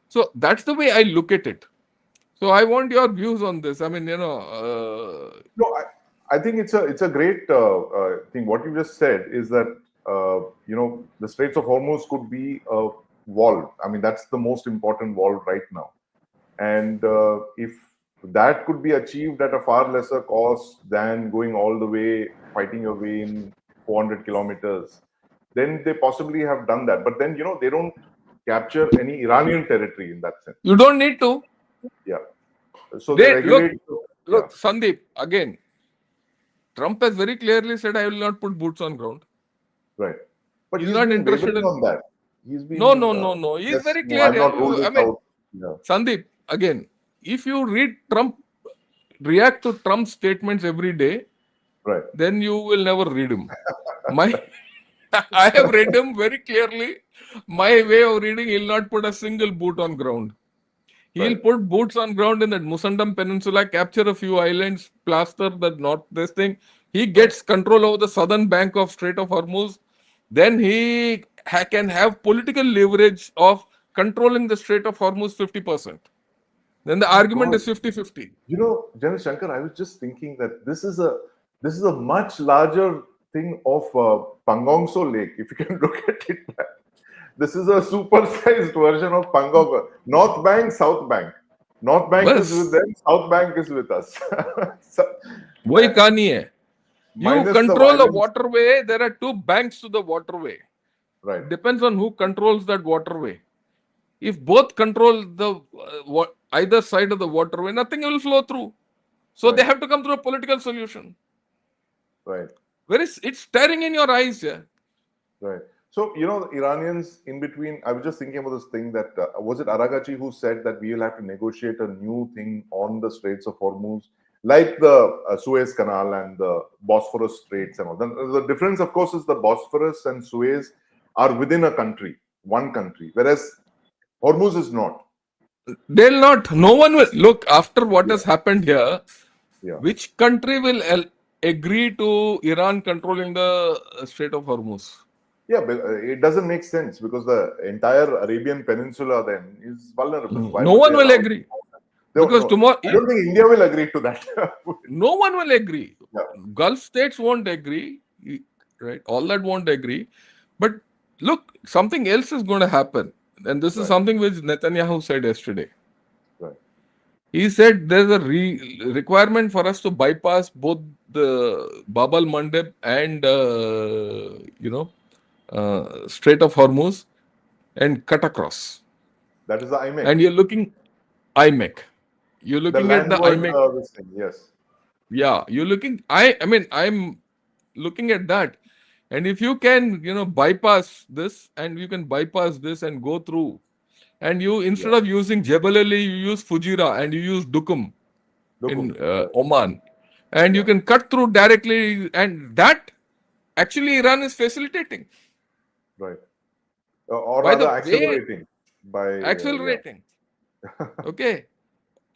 So that's the way I look at it. So I want your views on this. I mean, No, I think it's a great thing. What you just said is that the Straits of Hormuz could be a wall. I mean, that's the most important wall right now. And if that could be achieved at a far lesser cost than going all the way, fighting your way in 400 kilometers, then they possibly have done that. But then, they don't capture any Iranian territory in that sense. you don't need to. Yeah. So they regulate. Look, Sandeep, again, Trump has very clearly said, I will not put boots on ground. Right. But He's he's not been interested wavering in. on that. He's been No. He's yes, very no, clear. I've not ruled I this mean, out. Yeah. Sandeep, again, if you read Trump, react to Trump's statements every day, Right. then you will never read him. My, I have read him very clearly. My way of reading, he'll not put a single boot on ground. He'll Right. put boots on ground in that Musandam Peninsula, capture a few islands, plaster that north this thing. He gets control over the southern bank of Strait of Hormuz. Then he can have political leverage of controlling the Strait of Hormuz 50%. Then the argument God. is 50-50. You know, General Shankar, I was just thinking that this is a much larger thing of Pangong Tso Lake. If you can look at it, this is a supersized version of Pangong. North Bank, South Bank. North Bank is बस with them. South Bank is with us. So- वही कहानी है. You minus the control a violence. waterway, there are two banks to the waterway. Right. Depends on who controls that waterway. If both control the either side of the waterway, nothing will flow through. So they Right. have to come through a political solution. Right. It's staring in your eyes, yeah. Right. So, you know, the Iranians in between, I was just thinking about this thing that, was it Aragachi who said that we will have to negotiate a new thing on the Straits of Hormuz, like the Suez Canal and the Bosphorus Straits and all. The difference, of course, is the Bosphorus and Suez are within a country, one country, whereas Hormuz is not. They'll not. No one will look after what has happened here. Yeah. Which country will agree to Iran controlling the Strait of Hormuz? Yeah, but it doesn't make sense because the entire Arabian Peninsula then is vulnerable. Why No would one they will allow- agree. No, Because no, tomorrow, I don't think India will agree to that. no one will agree. Yeah. Gulf states won't agree, right? All that won't agree. But look, something else is going to happen. And this is Right. something which Netanyahu said yesterday. Right. He said there's a requirement for us to bypass both the Bab al Mandeb and, Strait of Hormuz and cut across. That is the IMEC. And you're looking, IMEC. You're The looking at the landward, IMEC. this thing, yes. Yeah, you're looking. I'm looking at that, and if you can, bypass this, and you can bypass this and go through, and you instead of using Jebel Ali, you use Fujairah and you use Duqm in Duqm, Oman, and you Yeah. can cut through directly, and that actually Iran is facilitating right. Or by the rather way, accelerating by accelerating. Okay.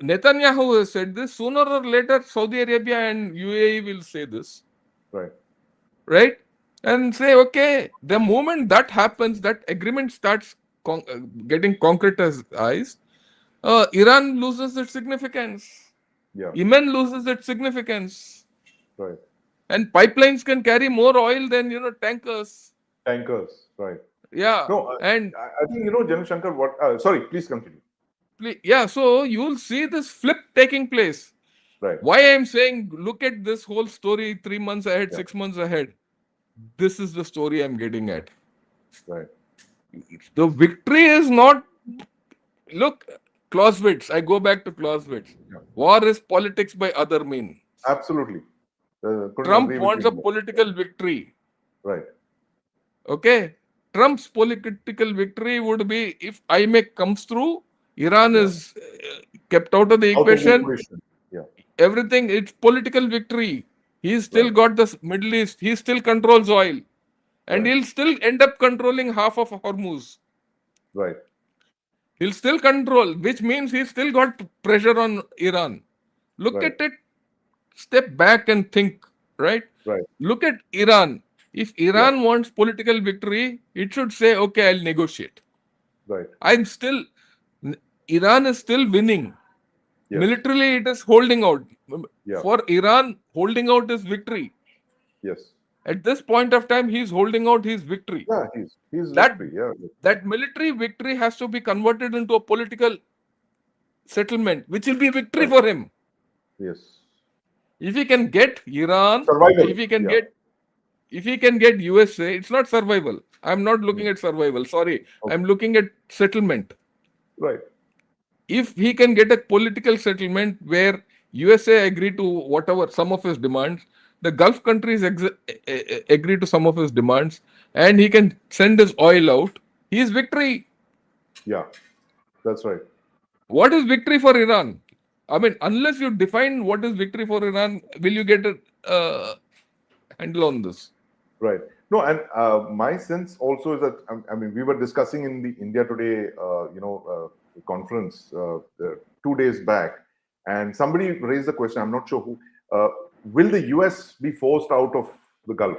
Netanyahu has said this. Sooner or later, Saudi Arabia and UAE will say this. right. Right? And say, okay, the moment that happens, that agreement starts getting concretized, Iran loses its significance. Yeah, Yemen loses its significance. right. And pipelines can carry more oil than, tankers. Tankers, right. Yeah. No, And I think, General Shankar, sorry, please continue. yeah, so you'll see this flip taking place. Right. Why I'm saying, look at this whole story 3 months ahead, Yeah. 6 months ahead. This is the story I'm getting at. Right. The victory is not. Look, Clausewitz. I go back to Clausewitz. Yeah. War is politics by other means. Absolutely. Couldn't Trump agree with wants you a more. political victory. Right. Okay. Trump's political victory would be if IMEC comes through, Iran Yeah. is kept out of the Out of the equation. equation. Yeah. Everything, it's political victory. He's still Right. got the Middle East. He still controls oil. And Right. he'll still end up controlling half of Hormuz. Right. He'll still control, which means he's still got pressure on Iran. Look Right. at it, step back and think, right? Right. Look at Iran. If Iran wants political victory, it should say, okay, I'll negotiate. Right. Iran is still winning. Yes. Militarily, it is holding out. Yeah. For Iran, holding out is victory. Yes. At this point of time, he's holding out his victory. Yeah, he's That- victory. Yeah. That military victory has to be converted into a political settlement, which will be victory for him. Yes. If he can get Iran, Survival. if he can Yeah. get USA, it's not survival. I'm not looking at survival. Sorry, Okay. I'm looking at settlement. Right. If he can get a political settlement where USA agree to whatever some of his demands, the Gulf countries agree to some of his demands, and he can send his oil out, he is victory. Yeah, that's right. What is victory for Iran? I mean, unless you define what is victory for Iran, will you get a handle on this? Right. No, and my sense also is that I mean we were discussing in the India Today, conference 2 days back, and somebody raised the question. I'm not sure who. Will the US be forced out of the Gulf?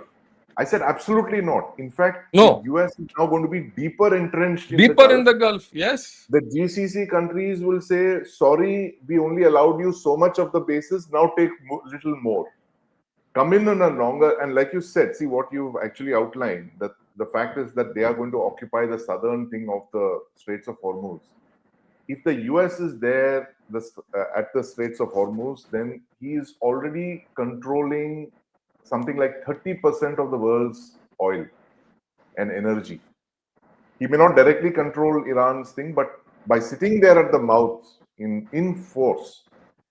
I said absolutely not. In fact, No. the US is now going to be deeper entrenched Deeper in the Gulf. Gulf, yes. The GCC countries will say, "Sorry, we only allowed you so much of the bases. Now take little more." Come in on a longer, and like you said, see what you've actually outlined, that the fact is that they are going to occupy the southern thing of the Straits of Hormuz. If the US is there at the Straits of Hormuz, then he is already controlling something like 30% of the world's oil and energy. He may not directly control Iran's thing, but by sitting there at the mouth in force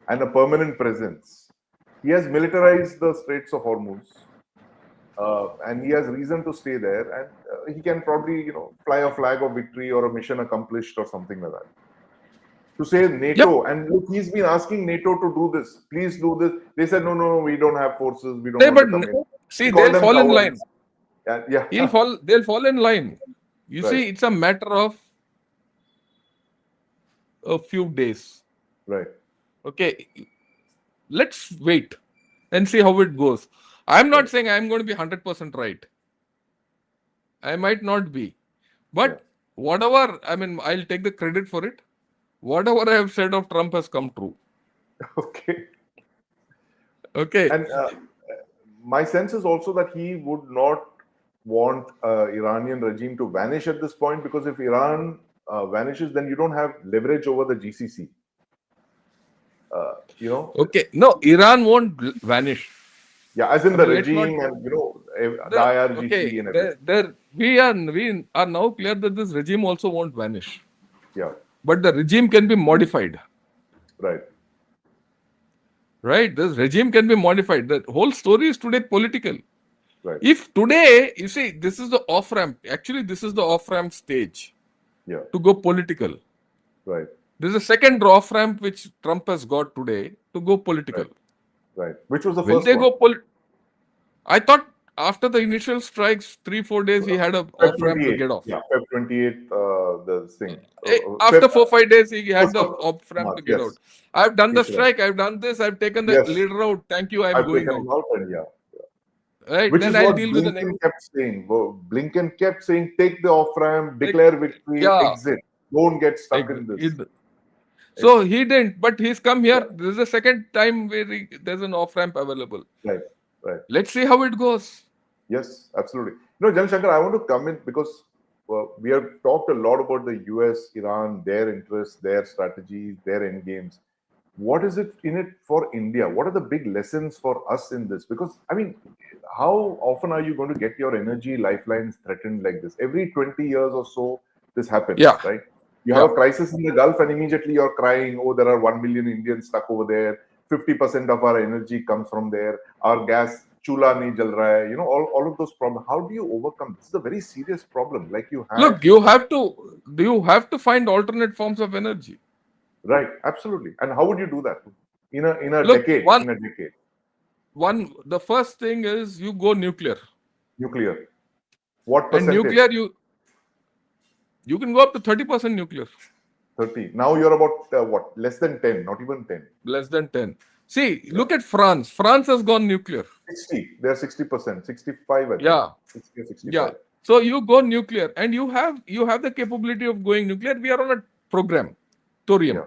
and a permanent presence, he has militarized the Straits of Hormuz, and he has reason to stay there. And he can probably, fly a flag of victory or a mission accomplished or something like that. To say NATO, and look, he's been asking NATO to do this. Please do this. They said, no, we don't have forces. We don't want to come in. See, they'll fall in line. Yeah. They'll fall in line. You Right. see, it's a matter of a few days. Right. Okay. Let's wait and see how it goes. I'm not saying I'm going to be 100% right. I might not be. But whatever, I mean, I'll take the credit for it. Whatever I have said of Trump has come true. Okay. Okay. And my sense is also that he would not want Iranian regime to vanish at this point, because if Iran vanishes, then you don't have leverage over the GCC. Okay. No, Iran won't vanish. Yeah, as in the let's regime not- and the IRGC and everything. We are now clear that this regime also won't vanish. Yeah, But the regime can be modified. right. Right? This regime can be modified. The whole story is today political. Right. If today, you see, this is the off ramp. Actually, this is the off ramp stage Yeah, to go political. right. There's a second off ramp which Trump has got today to go political. Right. Which was the Will first they one? go I thought after the initial strikes, 3-4 days, he had a Feb off ramp to 28th. get off. Yeah, Feb 28th, the thing. After Feb- 4-5 days, he had First the of off ramp to March, get yes. out. I've done the Yes, sir. strike, I've done this, I've taken the Yes. leader out. Thank you, I'm I've going taken out. him out, and Right? which Then is I'll what deal with the Blinken next. kept saying. Blinken kept saying, take the off ramp, declare victory, Yeah. exit. Don't get stuck in this. So he didn't, but he's come here. This is the second time where there's an off ramp available. Right. Let's see how it goes. Yes, absolutely. Jan Shankar, I want to come in because we have talked a lot about the US, Iran, their interests, their strategies, their end games. What is it in it for India? What are the big lessons for us in this? Because, I mean, how often are you going to get your energy lifelines threatened like this? Every 20 years or so, this happens, Yeah. right? You have a crisis in the Gulf and immediately you're crying, oh, there are 1 million Indians stuck over there. 50% of our energy comes from there. Our gas, chula nahi jal raha hai. All of those problems. How do you overcome? This is a very serious problem. Like you have. Look, you have to find alternate forms of energy. Right, absolutely. And how would you do that? In a Look, decade. The first thing is you go nuclear. Nuclear. What And percentage? nuclear, you can go up to 30% nuclear. 30. Now you're about what? Less than 10, not even 10. Less than 10. See, look at France. France has gone nuclear. 60. They're 60%, 65. I think. Yeah. 60 or 65. Yeah. So you go nuclear and you have the capability of going nuclear. We are on a program, thorium. Yeah.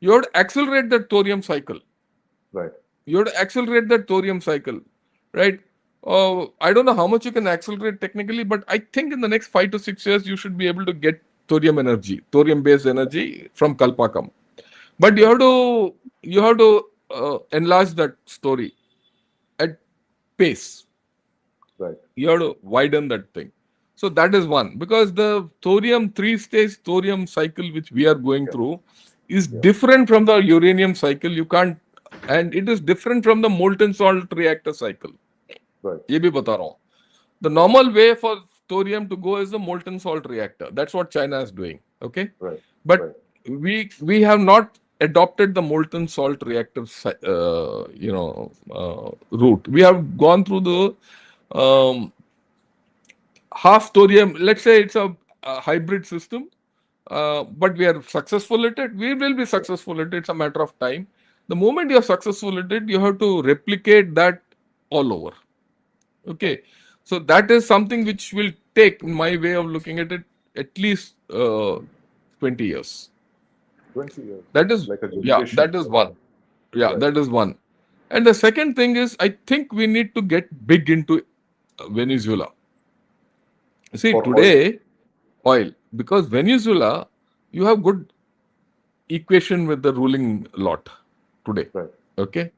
You have to accelerate that thorium cycle. Right. Right? I don't know how much you can accelerate technically, but I think in the next 5 to 6 years, you should be able to get thorium-based energy from Kalpakam. But you have to enlarge that story at pace. Right. You have to widen that thing. So that is one, because the thorium 3-stage thorium cycle which we are going through is different from the uranium cycle. You can't, and it is different from the molten salt reactor cycle. Right. ये भी बता रहा हूँ. The normal way for thorium to go is the molten salt reactor. That's what China is doing. Okay, Right. but Right. we have not adopted the molten salt reactor route. We have gone through the um, half thorium. Let's say it's a hybrid system, but we are successful at it. We will be successful at it. It's a matter of time. The moment you are successful at it, you have to replicate that all over. Okay, so that is something which will take, in my way of looking at it, at least 20 years. 20 years. That is, Like a yeah, generation. that is one. Yeah, Right. that is one. And the second thing is, I think we need to get big into Venezuela. See, For today, oil, because Venezuela, you have good equation with the ruling lot today. Right. Okay.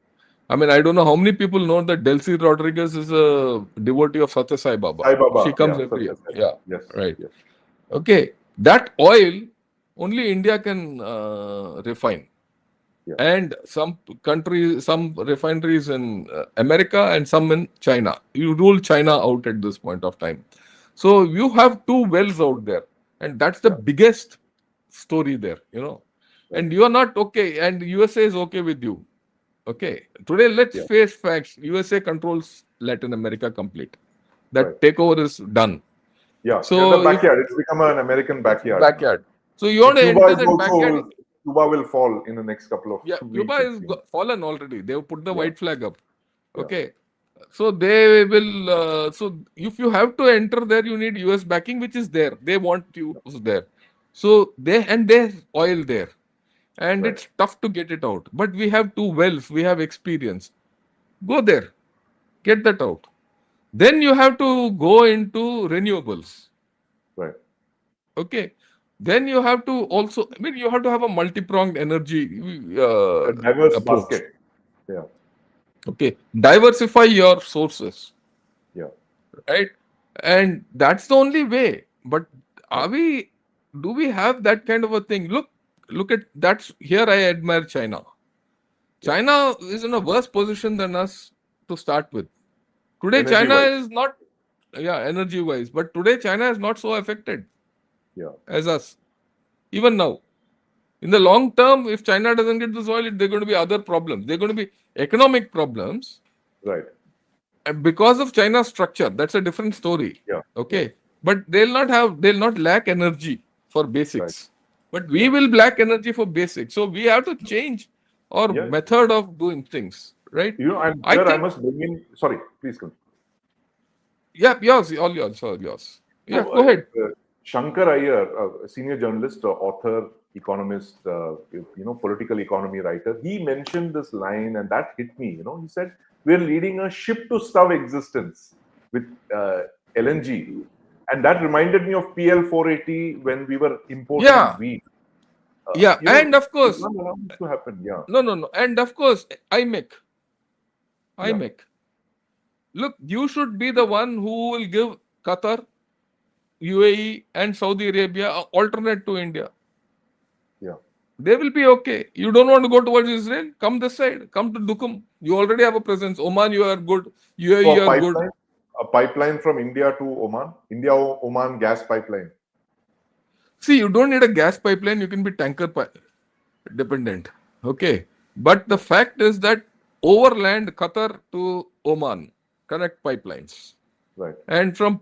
I mean, I don't know how many people know that Delcy Rodriguez is a devotee of Satya Sai Baba. Sai Baba. She comes Yeah, every year. Satya Sai Yeah. Baba. Yes. Right. Yes. Okay. That oil only India can refine. Yeah. And some countries, some refineries in America and some in China. You rule China out at this point of time. So you have two wells out there, and that's the Yeah. biggest story there, you know. And you are not okay, and USA is okay with you. Okay. Today, let's Yeah. face facts. USA controls Latin America complete. That Right. takeover is done. Yeah. So Yeah, the if- backyard. It's become an American backyard. backyard. So you want to Cuba enter is that also, backyard. Cuba will fall in the next couple of Yeah, weeks. Cuba it is seems. fallen already. They have put the Yeah. white flag up. Yeah. Okay. So they will. So if you have to enter there, you need US backing, which is there. They want you there. So there's oil there, and Right. it's tough to get it out. But we have two wells. We have experience. Go there, get that out. Then you have to go into renewables. Right. Okay. Then you have to also. I mean, you have to have a multi-pronged energy A diverse approach. basket. Yeah. Okay, diversify your sources, Yeah. right? And that's the only way. But do we have that kind of a thing? Look at that's here I admire China. China is in a worse position than us to start with. Today, China Energy-wise. is not, yeah, energy wise, but today China is not so affected Yeah. as us, even now. In the long term, if China doesn't get this oil, there are going to be other problems. There are going to be economic problems. Right. And because of China's structure, that's a different story. Yeah. Okay. But they'll not lack energy for basics. But we will lack energy for basics. So we have to change our Yeah. method of doing things, right? You know, and I here I think- must bring in. Sorry, please continue. Yeah, yours, all yours, all yours. Yeah, No, go ahead. Shankar Iyer, a senior journalist, author, economist, political economy writer, he mentioned this line and that hit me. He said, "We're leading a ship-to-stove existence with LNG," and that reminded me of PL 480 when we were importing Yeah. wheat. Yeah, and of course, it's not allowed this to happen. Yeah, no, and of course, IMEC. Yeah. IMEC. Look, you should be the one who will give Qatar, UAE, and Saudi Arabia an alternate to India. yeah, They will be okay. You don't want to go towards Israel? Come this side. Come to Dukum. You already have a presence. Oman, you are good. UAE, So you are good. a pipeline from India to Oman, Oman gas pipeline. See, you don't need a gas pipeline. You can be tanker dependent. Okay. But the fact is that overland Qatar to Oman, connect pipelines. Right. And from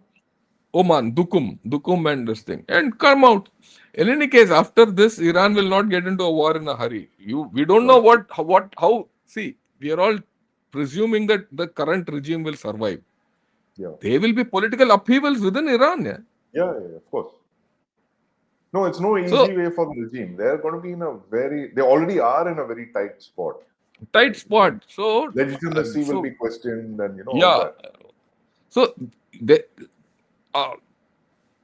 Oman, Dukum and this thing. And come out. In any case, after this, Iran will not get into a war in a hurry. We don't know how. See, we are all presuming that the current regime will survive. Yeah. There will be political upheavals within Iran. Yeah. Yeah, of course. No, it's no easy So- way for the regime. They're going to be they already are in a very tight spot. Tight spot. So Legitimacy so- will be questioned and, all yeah. that. So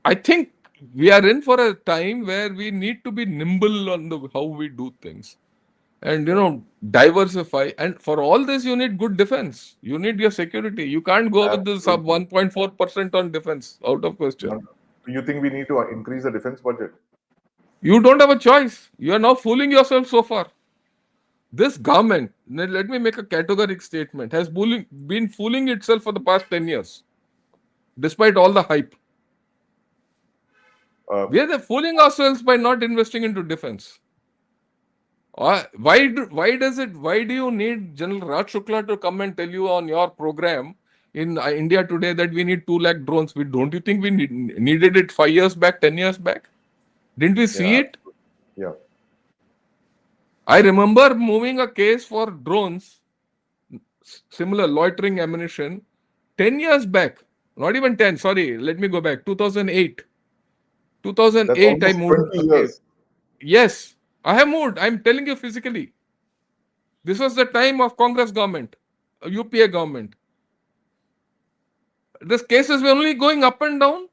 I think we are in for a time where we need to be nimble on how we do things, and diversify. And for all this, you need good defense. You need your security. You can't go with this sub 1.4% on defense, out of question. Do you think we need to increase the defense budget? You don't have a choice. You are now fooling yourself so far. This government, let me make a categoric statement, has been fooling itself for the past 10 years. despite all the hype. We are Uh, fooling ourselves by not investing into defense. Why do you need General Raj Shukla to come and tell you on your program in India Today that we need 2 lakh drones? Don't you think we needed it 5 years back, 10 years back? Didn't we see yeah, it? yeah. I remember moving a case for drones, similar loitering ammunition, 10 years back. Not even 10, sorry, let me go back. 2008. That's 2008, I almost moved 20 a case. years. Yes, I have moved. I'm telling you physically. This was the time of Congress government, UPA government. These cases were only going up and down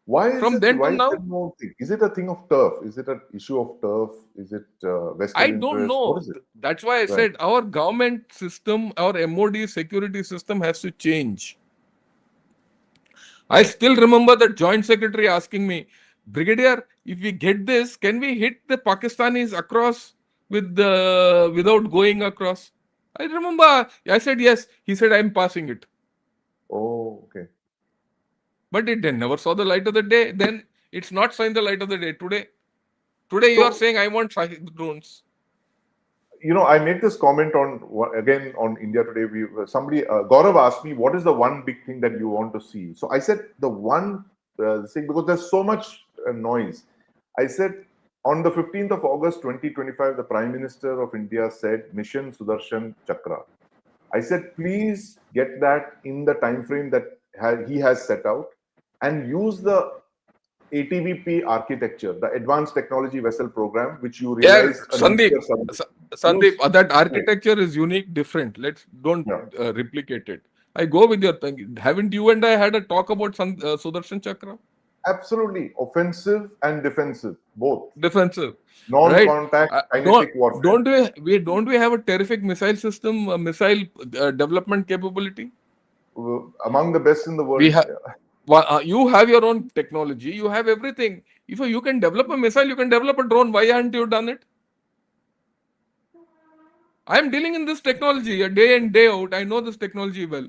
Why is from it? then to Why is now. there no thing? Is it a thing of turf? Is it an issue of turf? Is it vested I don't interest? What know. is it? That's why I Right. said our government system, our MOD security system has to change. I still remember the joint secretary asking me, Brigadier, if we get this, can we hit the Pakistanis across without going across? I remember I said yes. He said I'm passing it. Oh, okay. But it then never saw the light of the day. Then it's not seen the light of the day today. Today you are So, saying I want drones. I made this comment again on India Today. Somebody Gaurav asked me, what is the one big thing that you want to see? So I said the one thing, because there's so much noise. I said on the 15th of August 2025, the Prime Minister of India said Mission Sudarshan Chakra. I said, please get that in the time frame that he has set out, and use the ATVP architecture, the Advanced Technology Vessel Program, which you Yeah, realized a Sandeep. nuclear submarine. Sandeep, Use- that architecture is unique, different. Let's don't Yeah. replicate it. I go with your thing. Haven't you and I had a talk about Sudarshan Chakra? Absolutely. Offensive and defensive, both. Defensive, right? Non-contact kinetic warfare. Don't we have a terrific missile system, missile development capability? Among the best in the world. We have. You have your own technology. You have everything. If you can develop a missile, you can develop a drone. Why haven't you done it? I'm dealing in this technology a day in day out. I know this technology well.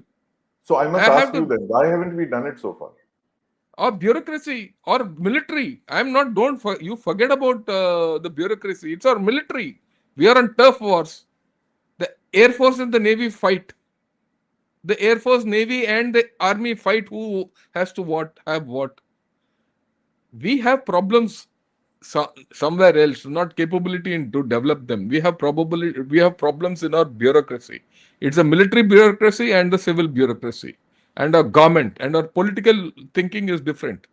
So I must I have ask you to. then, why haven't we done it so far? Or bureaucracy or military. I'm not. You forget about the bureaucracy. It's our military. We are on turf wars. The Air Force and the Navy fight. The Air Force, Navy, and the Army fight. Who has to have what? We have problems somewhere else, not capability to develop them. We have problems in our bureaucracy. It's a military bureaucracy and the civil bureaucracy, and our government and our political thinking is different.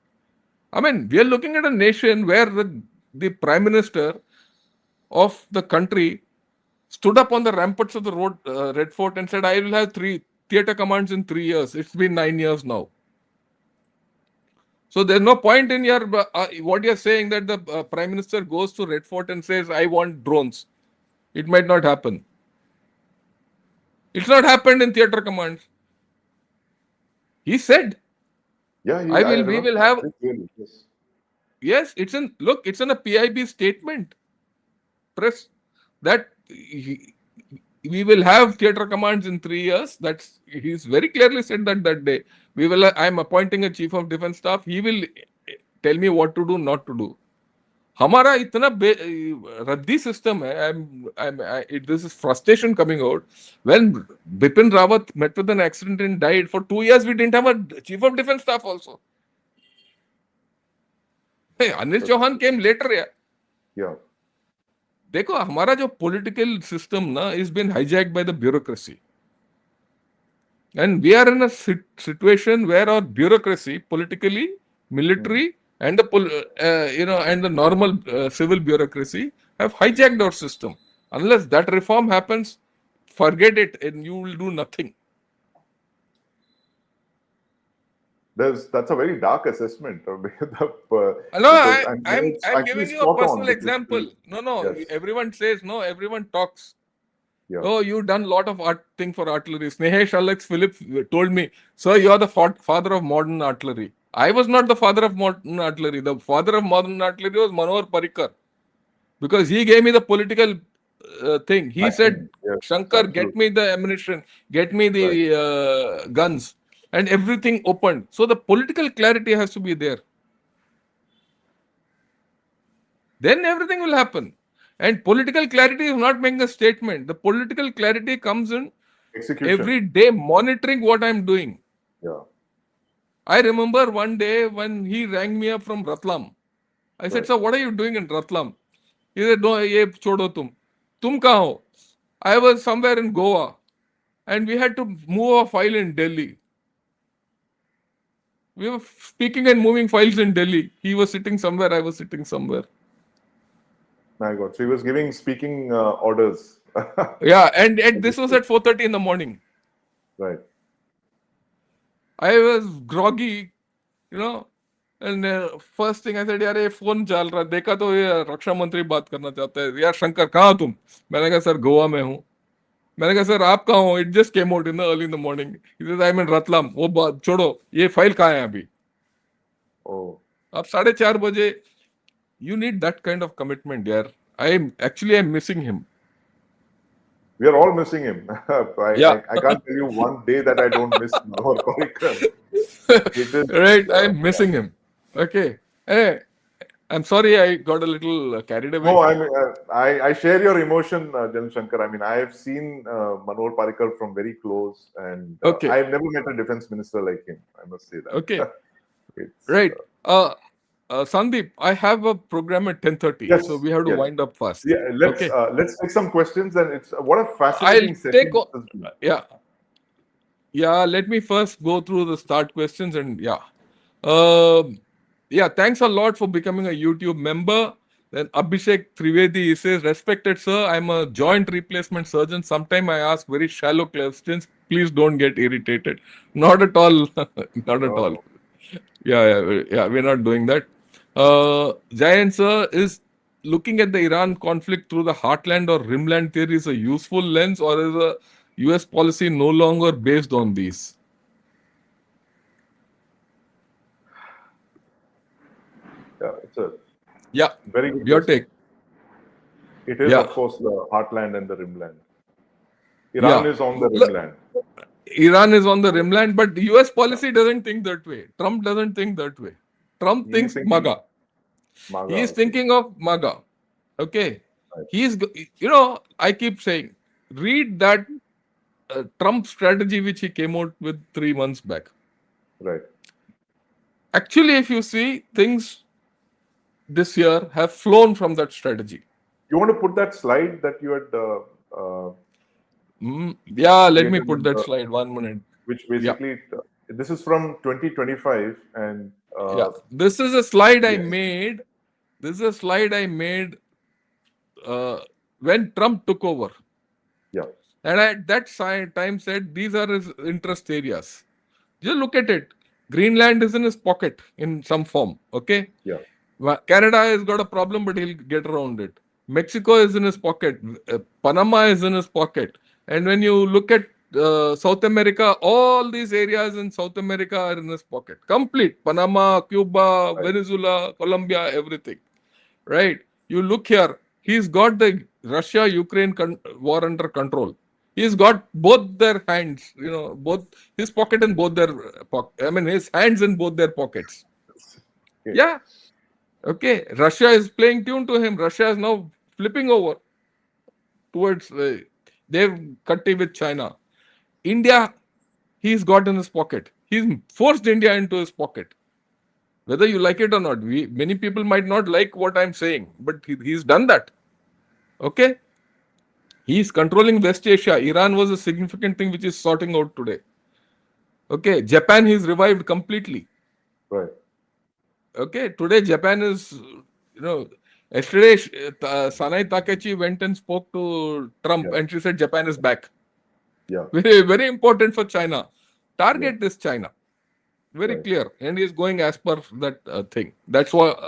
I mean, we are looking at a nation where the prime minister of the country stood up on the ramparts of the Red Fort and said, "I will have 3 theater commands in 3 years." It's been 9 years now. So there's no point in your what you're saying that the prime minister goes to Red Fort and says, "I want drones." It might not happen. It's not happened in theater commands. He said, Yeah, "I I will. We remember will have." very clearly. Yes. Yes, it's in a PIB statement. Press that we will have theater commands in 3 years. He's very clearly said that day. I'm appointing a chief of defense staff. He will tell me what to do, not to do. हमारा इतना रद्दी system है. This is frustration coming out. When Bipin Rawat met with an accident and died, for 2 years we didn't have a chief of defense staff also. Hey, Anil Chauhan came later. Yeah. देखो हमारा जो political system ना is been hijacked by the bureaucracy. And we are in a situation where our bureaucracy, politically, military, and the normal civil bureaucracy have hijacked our system. Unless that reform happens, forget it, and you will do nothing. That's a very dark assessment. No, And I'm it's I'm actually giving you a spot on, personal because example. No. Yes. Everyone says no. Everyone talks. Yeah. Oh, you've done a lot of thing for artillery. Snehesh Alex Philip told me, "Sir, you're the father of modern artillery." I was not the father of modern artillery. The father of modern artillery was Manohar Parrikar, because he gave me the political thing. He said, Yes, "Shankar, get absolutely. me the ammunition, get me the guns." and everything opened. So the political clarity has to be there. Then everything will happen. And political clarity is not making a statement. The political clarity comes in Execution. every day monitoring what I'm doing. Yeah. I remember one day when he rang me up from Ratlam. I said, Right. "Sir, what are you doing in Ratlam?" He said, "No, ye chodo tum. Tum kahan ho?" I was somewhere in Goa and we had to move a file in Delhi. We were speaking and moving files in Delhi. He was sitting somewhere, I was sitting somewhere. My God. So he was giving speaking orders. Yeah, and this was at 4:30 in the morning. Right. I was groggy, you know, and first thing I said, यार ये phone चल रहा है, देखा तो ये रक्षा मंत्री बात करना चाहता है, यार शंकर कहाँ हो तुम? मैंने कहा सर गोवा में हूँ. मैंने कहा सर आप कहाँ हो? It just came out in the early in the morning. He says I'm in Ratlam. वो बात छोड़ो, ये फाइल कहाँ है अभी? Oh. अब 4:30 बजे. You need that kind of commitment, यार. I'm missing him. We are all missing him. Yeah. I can't tell you one day that I don't miss Manohar Parrikar. It is, Right, I'm missing him. Okay. Hey, I'm sorry I got a little carried away. No, I share your emotion, Jan Shankar. I mean, I have seen Manohar Parrikar from very close, and Okay. I have never met a defense minister like him. I must say that. Okay. It's, Right. Sandeep, I have a program at 10:30, Yes, so we have to yes. wind up fast. Yeah, Okay. let's take some questions, and it's what a fascinating I'll session. take this has been. Yeah, let me first go through the start questions and thanks a lot for becoming a YouTube member. Then Abhishek Trivedi, he says, respected sir, I'm a joint replacement surgeon. Sometime I ask very shallow questions. Please don't get irritated. Not at all. Not at all. Yeah, we're not doing that. Jayan sir, is looking at the Iran conflict through the heartland or rimland theory is a useful lens, or is a US policy no longer based on these? Yeah, it's a Yeah, very good your question. take. It is, Yeah. of course, the heartland and the rimland. Iran Yeah. is on the Look, rimland. Iran is on the rimland, but US policy doesn't think that way. Trump doesn't think that way. Trump He is thinks thinking MAGA. MAGA. He is Okay. thinking of MAGA. Okay. Right. I keep saying, read that Trump strategy which he came out with 3 months back. Right. Actually, if you see, things this year have flown from that strategy. You want to put that slide that you had, Let me created put in that the- slide 1 minute. which basically this is from 2025, and This is a slide I yes. made. This is a slide I made when Trump took over. Yeah. And at that time said these are his interest areas. Just look at it. Greenland is in his pocket in some form. Okay. Yeah. Canada has got a problem, but he'll get around it. Mexico is in his pocket. Panama is in his pocket. And when you look at South America, all these areas in South America are in his pocket. Complete. Panama, Cuba, Right. Venezuela, Colombia, everything. Right? You look here. He's got the Russia-Ukraine war under control. He's got both their hands, both his pocket and both their his hands in both their pockets. Okay. Yeah. Okay. Russia is playing tune to him. Russia is now flipping over towards, they've cut tea with China. India, he's got in his pocket. He's forced India into his pocket. Whether you like it or not, many people might not like what I'm saying, but he's done that. Okay. He's controlling West Asia. Iran was a significant thing which is sorting out today. Okay. Japan, he's revived completely. Right. Okay. Today, Japan is, yesterday, Sanai Takechi went and spoke to Trump and she said Japan is back. Yeah. Very, very important for China. Target is China. Very clear. And he's going as per that thing. That's what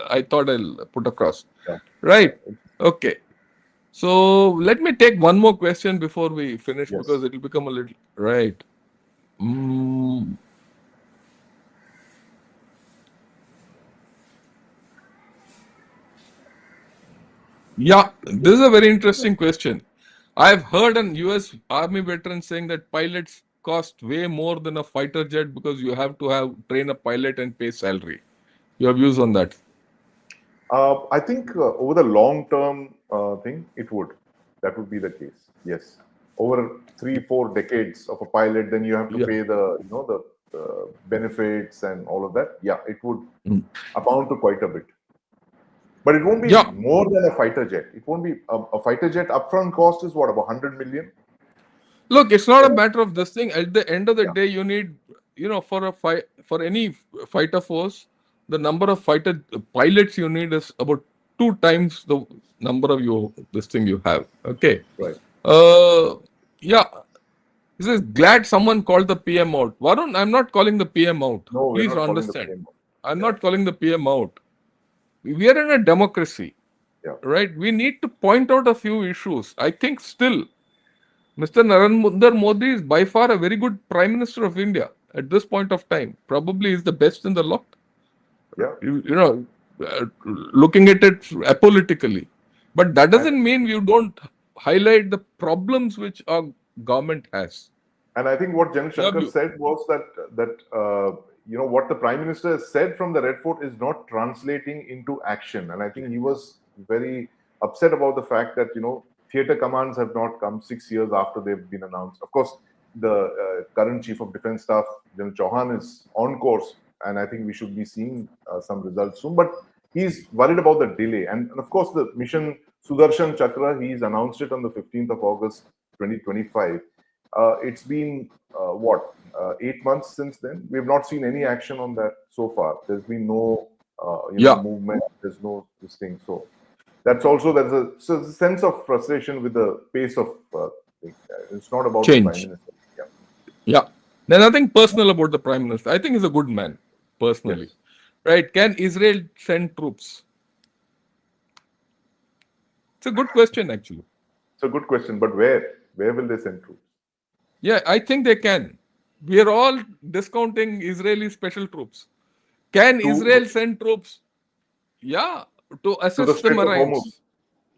I thought I'll put across. Yeah. Right. Okay. So let me take one more question before we finish because it will become a little right. Yeah, this is a very interesting question. I've heard an US Army veteran saying that pilots cost way more than a fighter jet because you have to train a pilot and pay salary. Your views on that? I think over the long term thing, it would. That would be the case. Yes. Over 3-4 decades of a pilot, then you have to Yeah. pay the benefits and all of that. Yeah, it would Mm. amount to quite a bit. But it won't be Yeah. more than a fighter jet. It won't be a fighter jet upfront cost is what, about 100 million? Look, it's not a matter of this thing. At the end of the Yeah. day, you need, for any fighter force, the number of pilots you need is about 2 times the number of this thing you have. Okay. Right. Yeah. This is glad someone called the PM out. Varun, I'm not calling the PM out. No, we're Please not calling the understand. PM. I'm Yeah. not calling the PM out. We are in a democracy, Yeah. right? We need to point out a few issues. I think still, Mr. Narendra Modi is by far a very good Prime Minister of India at this point of time. Probably is the best in the lot. Yeah. Looking at it apolitically. But that doesn't mean you don't highlight the problems which our government has. And I think what General Shankar view. said was that what the Prime Minister said from the Red Fort is not translating into action. And I think he was very upset about the fact that theatre commands have not come 6 years after they've been announced. Of course, the current Chief of Defence Staff, General Chauhan, is on course, and I think we should be seeing some results soon. But he's worried about the delay, and of course, the mission Sudarshan Chakra, he's announced it on the 15th of August, 2025. It's been 8 months since then. We have not seen any action on that so far. There's been no movement. There's no this thing. So that's also there's a sense of frustration with the pace of things. It's not about Change. the Prime Minister. Yeah. Yeah. There's nothing personal about the Prime Minister. I think he's a good man, personally. Yes. Right? Can Israel send troops? It's a good question, actually. It's a good question, but where? Where will they send troops? Yeah, I think they can. We are all discounting Israeli special troops. Can Israel send troops? Yeah, to assist the Strait of Marines.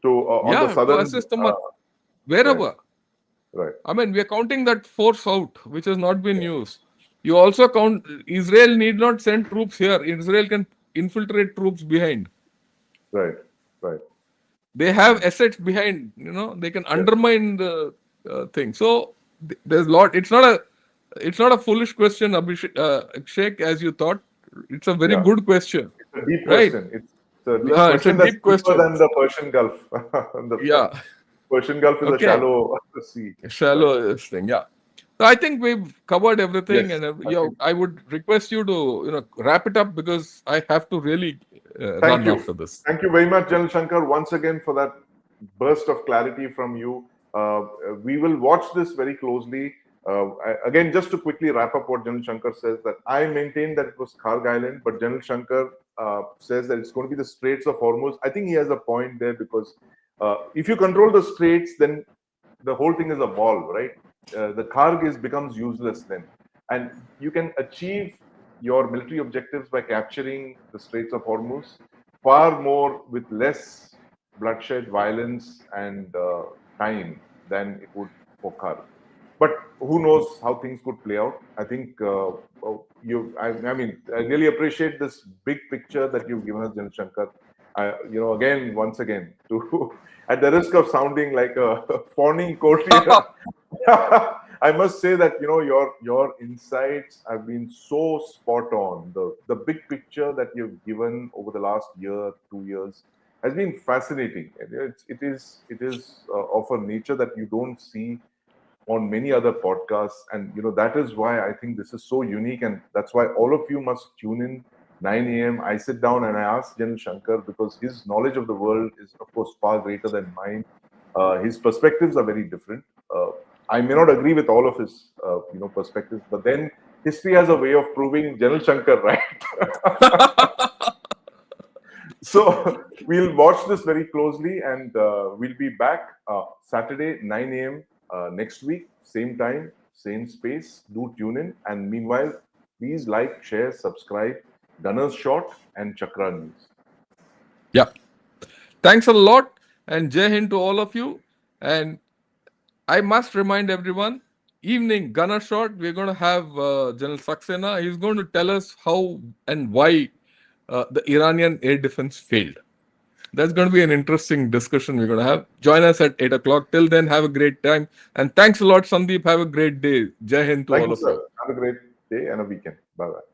Hormuz, on the southern, to assist the wherever. Right. I mean, we are counting that force out, which has not been used. You also count Israel need not send troops here. Israel can infiltrate troops behind. Right. They have assets behind. They can undermine the thing. So there's a lot. It's not a foolish question, Abhishek, as you thought. It's a very good question. It's a deep Right. question. It's a deep question that's deeper than the Persian Gulf. The Persian Gulf is a shallow sea. Shallow thing, yeah. So I think we've covered everything, Yes, and I would request you to wrap it up because I have to really run after this. Thank you very much, General Shankar, once again for that burst of clarity from you. We will watch this very closely. Again, just to quickly wrap up what General Shankar says, that I maintain that it was Kharg Island, but General Shankar says that it's going to be the Straits of Hormuz. I think he has a point there because if you control the straits, then the whole thing is a ball, right? The Kharg becomes useless then. And you can achieve your military objectives by capturing the Straits of Hormuz far more with less bloodshed, violence, and time than it would for Kharg. But who knows how things could play out? I think I really appreciate this big picture that you've given us, General Shankar. Once again, to at the risk of sounding like a fawning courtier, I must say that your insights have been so spot on. The big picture that you've given over the last year, 2 years, has been fascinating. It is of a nature that you don't see on many other podcasts, and that is why I think this is so unique, and that's why all of you must tune in 9 a.m. I sit down and I ask General Shankar because his knowledge of the world is, of course, far greater than mine. His perspectives are very different. I may not agree with all of his perspectives, but then history has a way of proving General Shankar right. So we'll watch this very closely, and we'll be back Saturday 9 a.m. Next week, same time, same space. Do tune in, and meanwhile, please like, share, subscribe, Gunner's Shot and Chakra News. Yeah. Thanks a lot, and Jai Hind to all of you. And I must remind everyone, evening Gunner Shot, we're going to have General Saxena. He's going to tell us how and why the Iranian air defense failed. That's going to be an interesting discussion we're going to have. Join us at 8 o'clock. Till then, have a great time. And thanks a lot, Sandeep. Have a great day. Jai Hind to Thank all you, of you. sir. Have a great day and a weekend. Bye bye.